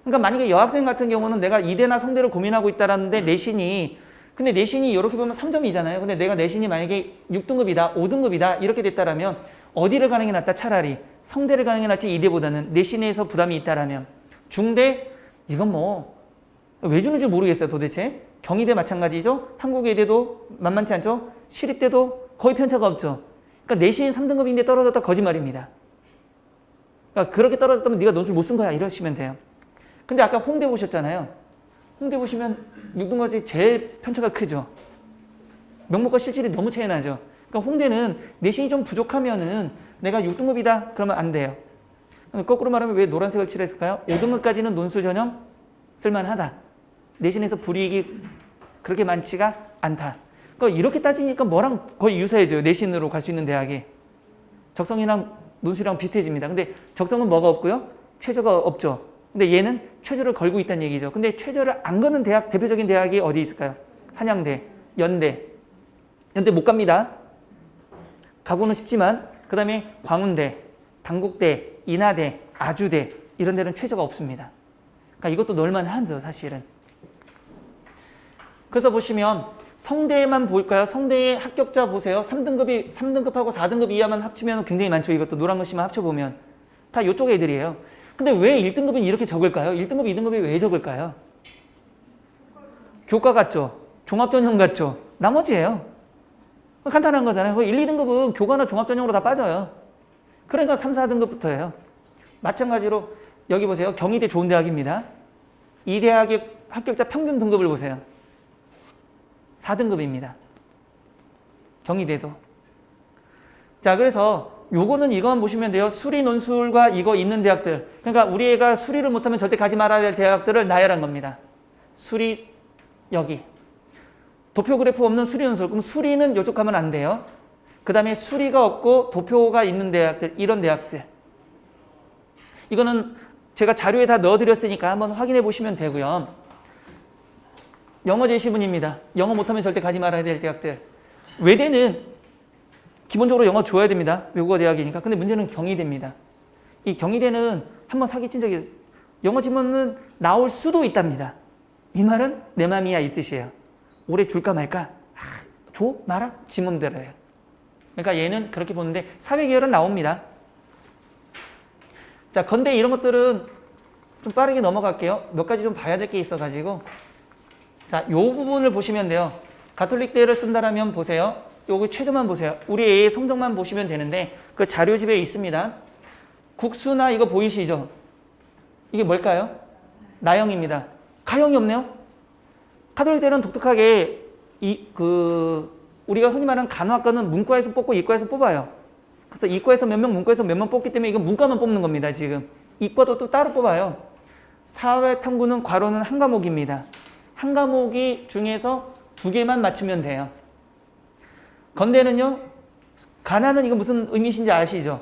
그러니까 만약에 여학생 같은 경우는 내가 이대나 성대를 고민하고 있다라는데 근데 내신이 이렇게 보면 3점이잖아요. 근데 내가 내신이 만약에 6등급이다, 5등급이다 이렇게 됐다라면 어디를 가는 게 낫다? 차라리 성대를 가는 게 낫지 이대보다는 내신에서 부담이 있다라면 중대 이건 왜 주는지 모르겠어요 도대체. 경희대 마찬가지죠. 한국외대도 만만치 않죠. 시립대도 거의 편차가 없죠. 그러니까 내신 3등급인데 떨어졌다 거짓말입니다. 그러니까 그렇게 떨어졌다면 네가 논술 못 쓴 거야 이러시면 돼요. 근데 아까 홍대 보셨잖아요. 홍대 보시면 6등급이 제일 편차가 크죠. 명목과 실질이 너무 차이 나죠. 그러니까 홍대는 내신이 좀 부족하면은 내가 6등급이다 그러면 안 돼요. 거꾸로 말하면 왜 노란색을 칠했을까요? 5등급까지는 논술 전형 쓸만하다. 내신에서 불이익이 그렇게 많지가 않다. 그러니까 이렇게 따지니까 뭐랑 거의 유사해져요. 내신으로 갈 수 있는 대학이. 적성이랑 논술이랑 비슷해집니다. 근데 적성은 뭐가 없고요? 최저가 없죠. 근데 얘는 최저를 걸고 있다는 얘기죠. 근데 최저를 안 거는 대학, 대표적인 대학이 어디 있을까요? 한양대, 연대. 연대 못 갑니다. 가고는 싶지만 그 다음에 광운대, 단국대, 인하대, 아주대 이런 데는 최저가 없습니다. 그러니까 이것도 넣을만하죠 사실은. 그래서 보시면 성대만 볼까요? 성대의 합격자 보세요. 3등급하고 4등급 이하만 합치면 굉장히 많죠. 이것도 노란 글씨만 합쳐보면 다 이쪽 애들이에요. 근데 왜 1등급은 이렇게 적을까요? 1등급, 2등급이 왜 적을까요? 교과 같죠? 종합전형 같죠? 나머지예요. 간단한 거잖아요. 1, 2등급은 교과나 종합전형으로 다 빠져요. 그러니까 3, 4등급부터예요. 마찬가지로 여기 보세요. 경희대 좋은 대학입니다. 이 대학의 합격자 평균 등급을 보세요. 4등급입니다. 경희대도. 자, 그래서 요거는 이거만 보시면 돼요. 수리 논술과 이거 있는 대학들. 그러니까 우리 애가 수리를 못하면 절대 가지 말아야 될 대학들을 나열한 겁니다. 수리 여기. 도표 그래프 없는 수리 논술. 그럼 수리는 이쪽 가면 안 돼요. 그 다음에 수리가 없고 도표가 있는 대학들. 이런 대학들. 이거는 제가 자료에 다 넣어드렸으니까 한번 확인해 보시면 되고요. 영어 제시문입니다. 영어 못하면 절대 가지 말아야 될 대학들. 외대는 기본적으로 영어 줘야 됩니다. 외국어 대학이니까. 근데 문제는 경희대입니다. 이 경희대는 한번 사기친 적이 영어 지문은 나올 수도 있답니다. 이 말은 내 맘이야 이 뜻이에요. 올해 줄까 말까? 줘? 말아? 지문대로예요. 그러니까 얘는 그렇게 보는데 사회계열은 나옵니다. 자, 건대 이런 것들은 좀 빠르게 넘어갈게요. 몇 가지 좀 봐야 될 게 있어가지고. 자, 요 부분을 보시면 돼요. 가톨릭대를 쓴다라면 보세요. 요거 최저만 보세요. 우리 애의 성적만 보시면 되는데 그 자료집에 있습니다. 국수나 이거 보이시죠? 이게 뭘까요? 나형입니다. 가형이 없네요. 가톨릭대는 독특하게 우리가 흔히 말하는 간호학과는 문과에서 뽑고 이과에서 뽑아요. 그래서 이과에서 몇 명, 문과에서 몇 명 뽑기 때문에 이건 문과만 뽑는 겁니다. 지금 이과도 또 따로 뽑아요. 사회탐구는 과로는 한 과목입니다. 한 과목이 중에서 2개만 맞추면 돼요. 건대는요, 가나는 이거 무슨 의미신지 아시죠?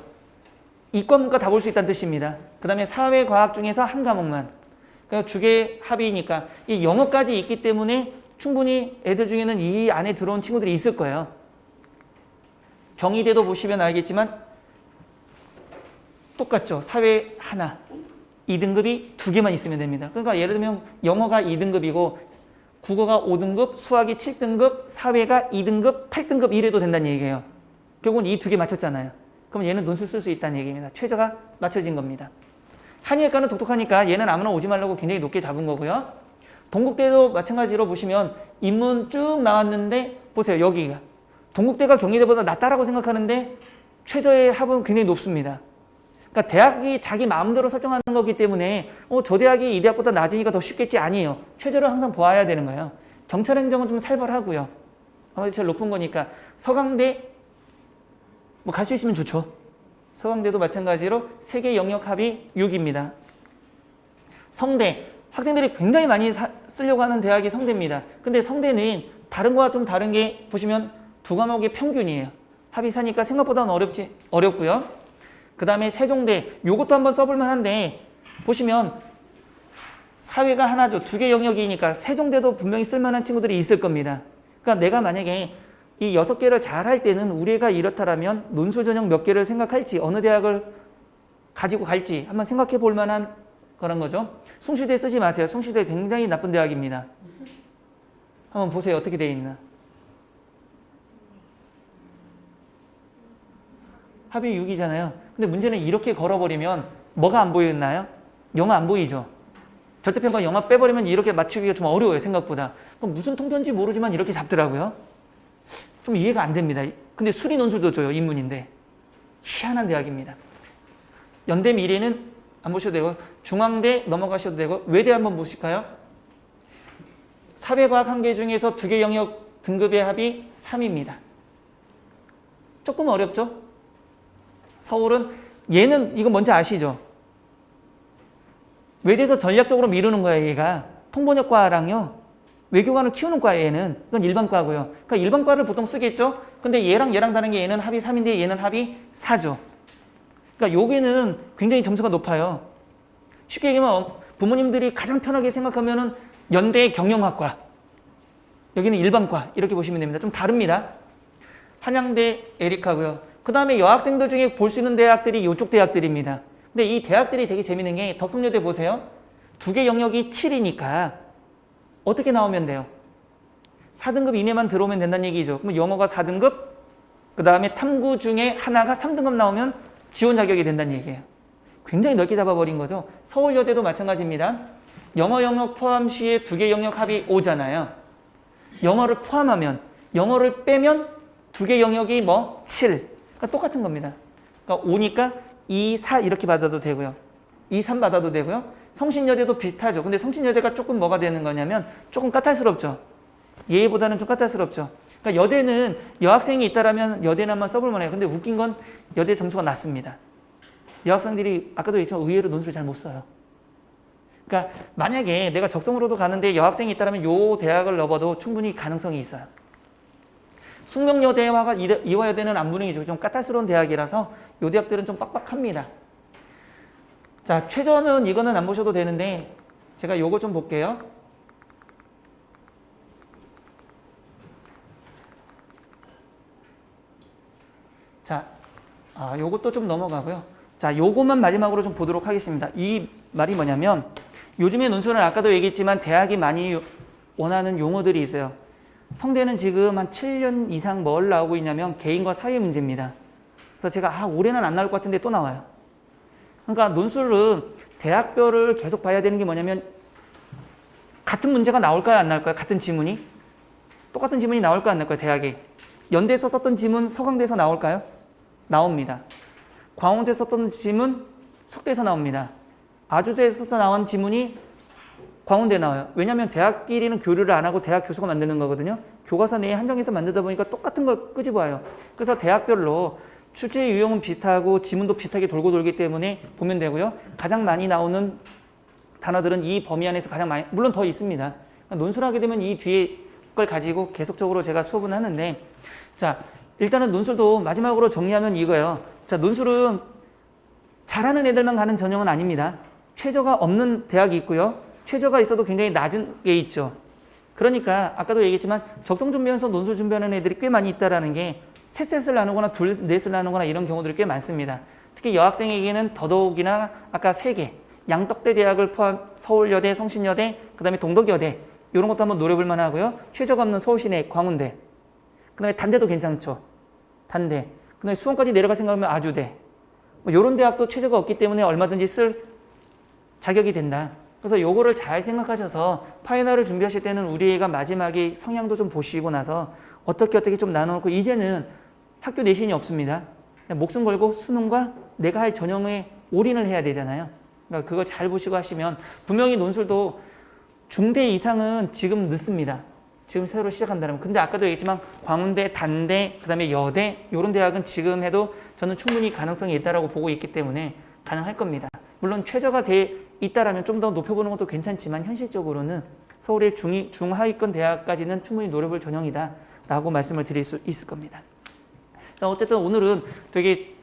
이과 문과 다 볼 수 있다는 뜻입니다. 그 다음에 사회과학 중에서 한 과목만. 그러니까 2개 합이니까 이 영어까지 있기 때문에 충분히 애들 중에는 이 안에 들어온 친구들이 있을 거예요. 경희대도 보시면 알겠지만 똑같죠. 사회 하나, 2등급이 2개만 있으면 됩니다. 그러니까 예를 들면 영어가 2등급이고 국어가 5등급, 수학이 7등급, 사회가 2등급, 8등급 이래도 된다는 얘기예요. 결국은 이 2개 맞췄잖아요. 그럼 얘는 논술 쓸 수 있다는 얘기입니다. 최저가 맞춰진 겁니다. 한의학과는 독특하니까 얘는 아무나 오지 말라고 굉장히 높게 잡은 거고요. 동국대도 마찬가지로 보시면 인문 쭉 나왔는데 보세요. 여기가 동국대가 경희대보다 낫다라고 생각하는데 최저의 합은 굉장히 높습니다. 그러니까 대학이 자기 마음대로 설정하는 거기 때문에 저 대학이 이 대학보다 낮으니까 더 쉽겠지 아니에요. 최저를 항상 보아야 되는 거예요. 경찰행정은 좀 살벌하고요. 아무래도 제일 높은 거니까 서강대 뭐 갈 수 있으면 좋죠. 서강대도 마찬가지로 세계 영역 합이 6입니다. 성대 학생들이 굉장히 많이 쓰려고 하는 대학이 성대입니다. 근데 성대는 다른 거와 좀 다른 게 보시면 2과목의 평균이에요. 합이 4니까 생각보다는 어렵고요. 그 다음에 세종대 요것도 한번 써볼만 한데 보시면 사회가 하나죠. 2개 영역이니까 세종대도 분명히 쓸만한 친구들이 있을 겁니다. 그러니까 내가 만약에 이 6개를 잘 할 때는 우리 애가 이렇다라면 논술 전형 몇 개를 생각할지 어느 대학을 가지고 갈지 한번 생각해 볼 만한 그런 거죠. 숭실대 쓰지 마세요. 숭실대 굉장히 나쁜 대학입니다. 한번 보세요. 어떻게 되어 있나. 합이 6이잖아요. 근데 문제는 이렇게 걸어버리면 뭐가 안 보였나요? 영어 안 보이죠? 절대평가 영어 빼버리면 이렇게 맞추기가 좀 어려워요. 생각보다. 그럼 무슨 통편인지 모르지만 이렇게 잡더라고요. 좀 이해가 안 됩니다. 근데 수리 논술도 줘요. 인문인데. 희한한 대학입니다. 연대 미래는 안 보셔도 되고 중앙대 넘어가셔도 되고 외대 한번 보실까요? 사회과학 한 개 중에서 2개 영역 등급의 합이 3입니다. 조금 어렵죠? 서울은 얘는 이거 뭔지 아시죠? 외대에서 전략적으로 미루는 거예요. 얘가 통번역과랑요. 외교관을 키우는 과예요. 얘는. 이건 일반과고요. 그러니까 일반과를 보통 쓰겠죠? 근데 얘랑 다른 게 얘는 합이 3인데 얘는 합이 4죠. 그러니까 여기는 굉장히 점수가 높아요. 쉽게 얘기하면 부모님들이 가장 편하게 생각하면은 연대 경영학과, 여기는 일반과 이렇게 보시면 됩니다. 좀 다릅니다. 한양대 에리카고요. 그 다음에 여학생들 중에 볼 수 있는 대학들이 이쪽 대학들입니다. 근데 이 대학들이 되게 재밌는 게 덕성여대 보세요. 2개 영역이 7이니까 어떻게 나오면 돼요? 4등급 이내만 들어오면 된다는 얘기죠. 그럼 영어가 4등급, 그 다음에 탐구 중에 하나가 3등급 나오면 지원 자격이 된다는 얘기예요. 굉장히 넓게 잡아버린 거죠. 서울여대도 마찬가지입니다. 영어 영역 포함 시에 2개 영역 합이 5잖아요. 영어를 포함하면, 영어를 빼면 2개 영역이 7. 그러니까 똑같은 겁니다. 그러니까 5니까 2, 4 이렇게 받아도 되고요. 2, 3 받아도 되고요. 성신여대도 비슷하죠. 근데 성신여대가 조금 뭐가 되는 거냐면 조금 까탈스럽죠. 예보다는 좀 까탈스럽죠. 그러니까 여대는 여학생이 있다라면 여대는 한번 써볼 만해요. 근데 웃긴 건 여대 점수가 낮습니다. 여학생들이 아까도 얘기했지만 의외로 논술을 잘 못 써요. 그러니까 만약에 내가 적성으로도 가는데 여학생이 있다라면 요 대학을 넣어봐도 충분히 가능성이 있어요. 숙명여대와 이화여대는 안 보는 게 좀 까탈스러운 대학이라서 요 대학들은 좀 빡빡합니다. 자, 최저는 이거는 안 보셔도 되는데 제가 요거 좀 볼게요. 자, 요것도 좀 넘어가고요. 자, 요것만 마지막으로 좀 보도록 하겠습니다. 이 말이 뭐냐면 요즘에 논술은 아까도 얘기했지만 대학이 많이 원하는 용어들이 있어요. 성대는 지금 한 7년 이상 뭘 나오고 있냐면 개인과 사회 문제입니다. 그래서 제가 올해는 안 나올 것 같은데 또 나와요. 그러니까 논술은 대학별을 계속 봐야 되는 게 뭐냐면 같은 문제가 나올까요, 안 나올까요? 같은 지문이? 똑같은 지문이 나올까요, 안 나올까요? 대학에. 연대에서 썼던 지문 서강대에서 나올까요? 나옵니다. 광운대에서 썼던 지문 숙대에서 나옵니다. 아주대에서 나온 지문이 광운대에 나와요. 왜냐하면 대학끼리는 교류를 안 하고 대학 교수가 만드는 거거든요. 교과서 내에 한정해서 만들다 보니까 똑같은 걸 끄집어와요. 그래서 대학별로 출제 유형은 비슷하고 지문도 비슷하게 돌고 돌기 때문에 보면 되고요. 가장 많이 나오는 단어들은 이 범위 안에서 가장 많이, 물론 더 있습니다. 논술을 하게 되면 이 뒤에 걸 가지고 계속적으로 제가 수업은 하는데, 자, 일단은 논술도 마지막으로 정리하면 이거예요. 자, 논술은 잘하는 애들만 가는 전형은 아닙니다. 최저가 없는 대학이 있고요. 최저가 있어도 굉장히 낮은 게 있죠. 그러니까 아까도 얘기했지만 적성 준비하면서 논술 준비하는 애들이 꽤 많이 있다라는 게 세 셋을 나누거나 둘 넷을 나누거나 이런 경우들이 꽤 많습니다. 특히 여학생에게는 더더욱이나 아까 세 개, 양덕대 대학을 포함 서울여대, 성신여대, 그다음에 동덕여대 이런 것도 한번 노려볼 만하고요. 최저가 없는 서울시내, 광운대, 그다음에 단대도 괜찮죠. 단대. 그다음에 수원까지 내려갈 생각하면 아주대. 뭐 이런 대학도 최저가 없기 때문에 얼마든지 쓸 자격이 된다. 그래서 요거를 잘 생각하셔서 파이널을 준비하실 때는 우리 애가 마지막에 성향도 좀 보시고 나서 어떻게 좀 나눠놓고 이제는 학교 내신이 없습니다. 목숨 걸고 수능과 내가 할 전형에 올인을 해야 되잖아요. 그러니까 그걸 잘 보시고 하시면 분명히 논술도 중대 이상은 지금 늦습니다. 지금 새로 시작한다면. 근데 아까도 얘기했지만 광운대, 단대, 그다음에 여대 이런 대학은 지금 해도 저는 충분히 가능성이 있다라고 보고 있기 때문에 가능할 겁니다. 물론 최저가 돼 있다라면 좀 더 높여보는 것도 괜찮지만 현실적으로는 서울의 중하위권 대학까지는 충분히 노려볼 전형이다라고 말씀을 드릴 수 있을 겁니다. 자, 어쨌든 오늘은 되게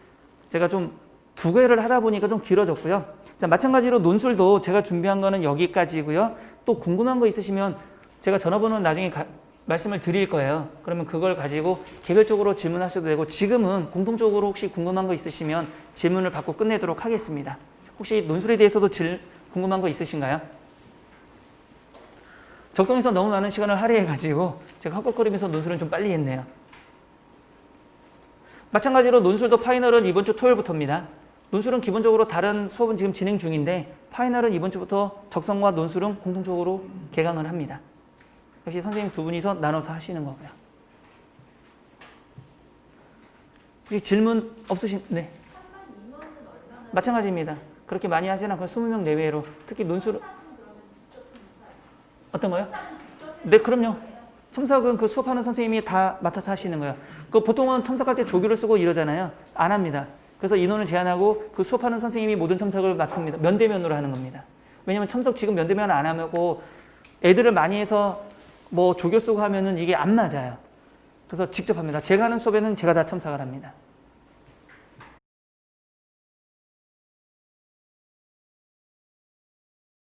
제가 좀 두 개를 하다 보니까 좀 길어졌고요. 자, 마찬가지로 논술도 제가 준비한 거는 여기까지고요. 또 궁금한 거 있으시면 제가 전화번호는 나중에 말씀을 드릴 거예요. 그러면 그걸 가지고 개별적으로 질문하셔도 되고 지금은 공통적으로 혹시 궁금한 거 있으시면 질문을 받고 끝내도록 하겠습니다. 혹시 논술에 대해서도 궁금한 거 있으신가요? 적성에서 너무 많은 시간을 할애해가지고 제가 헛것거리면서 논술은 좀 빨리 했네요. 마찬가지로 논술도 파이널은 이번 주 토요일부터입니다. 논술은 기본적으로 다른 수업은 지금 진행 중인데 파이널은 이번 주부터 적성과 논술은 공통적으로 개강을 합니다. 역시 선생님 두 분이서 나눠서 하시는 거고요. 혹시 질문 없으신? 네. 마찬가지입니다. 그렇게 많이 하지는 않고 20명 내외로 특히 논술 어떤 거요? 네, 그럼요. 첨삭은 그 수업하는 선생님이 다 맡아서 하시는 거예요. 그 보통은 첨삭할 때 조교를 쓰고 이러잖아요. 안 합니다. 그래서 인원을 제한하고 그 수업하는 선생님이 모든 첨삭을 맡습니다. 면대면으로 하는 겁니다. 왜냐면 첨삭 지금 면대면 안 하고 애들을 많이 해서 뭐 조교 쓰고 하면은 이게 안 맞아요. 그래서 직접 합니다. 제가 하는 수업에는 제가 다 첨삭을 합니다.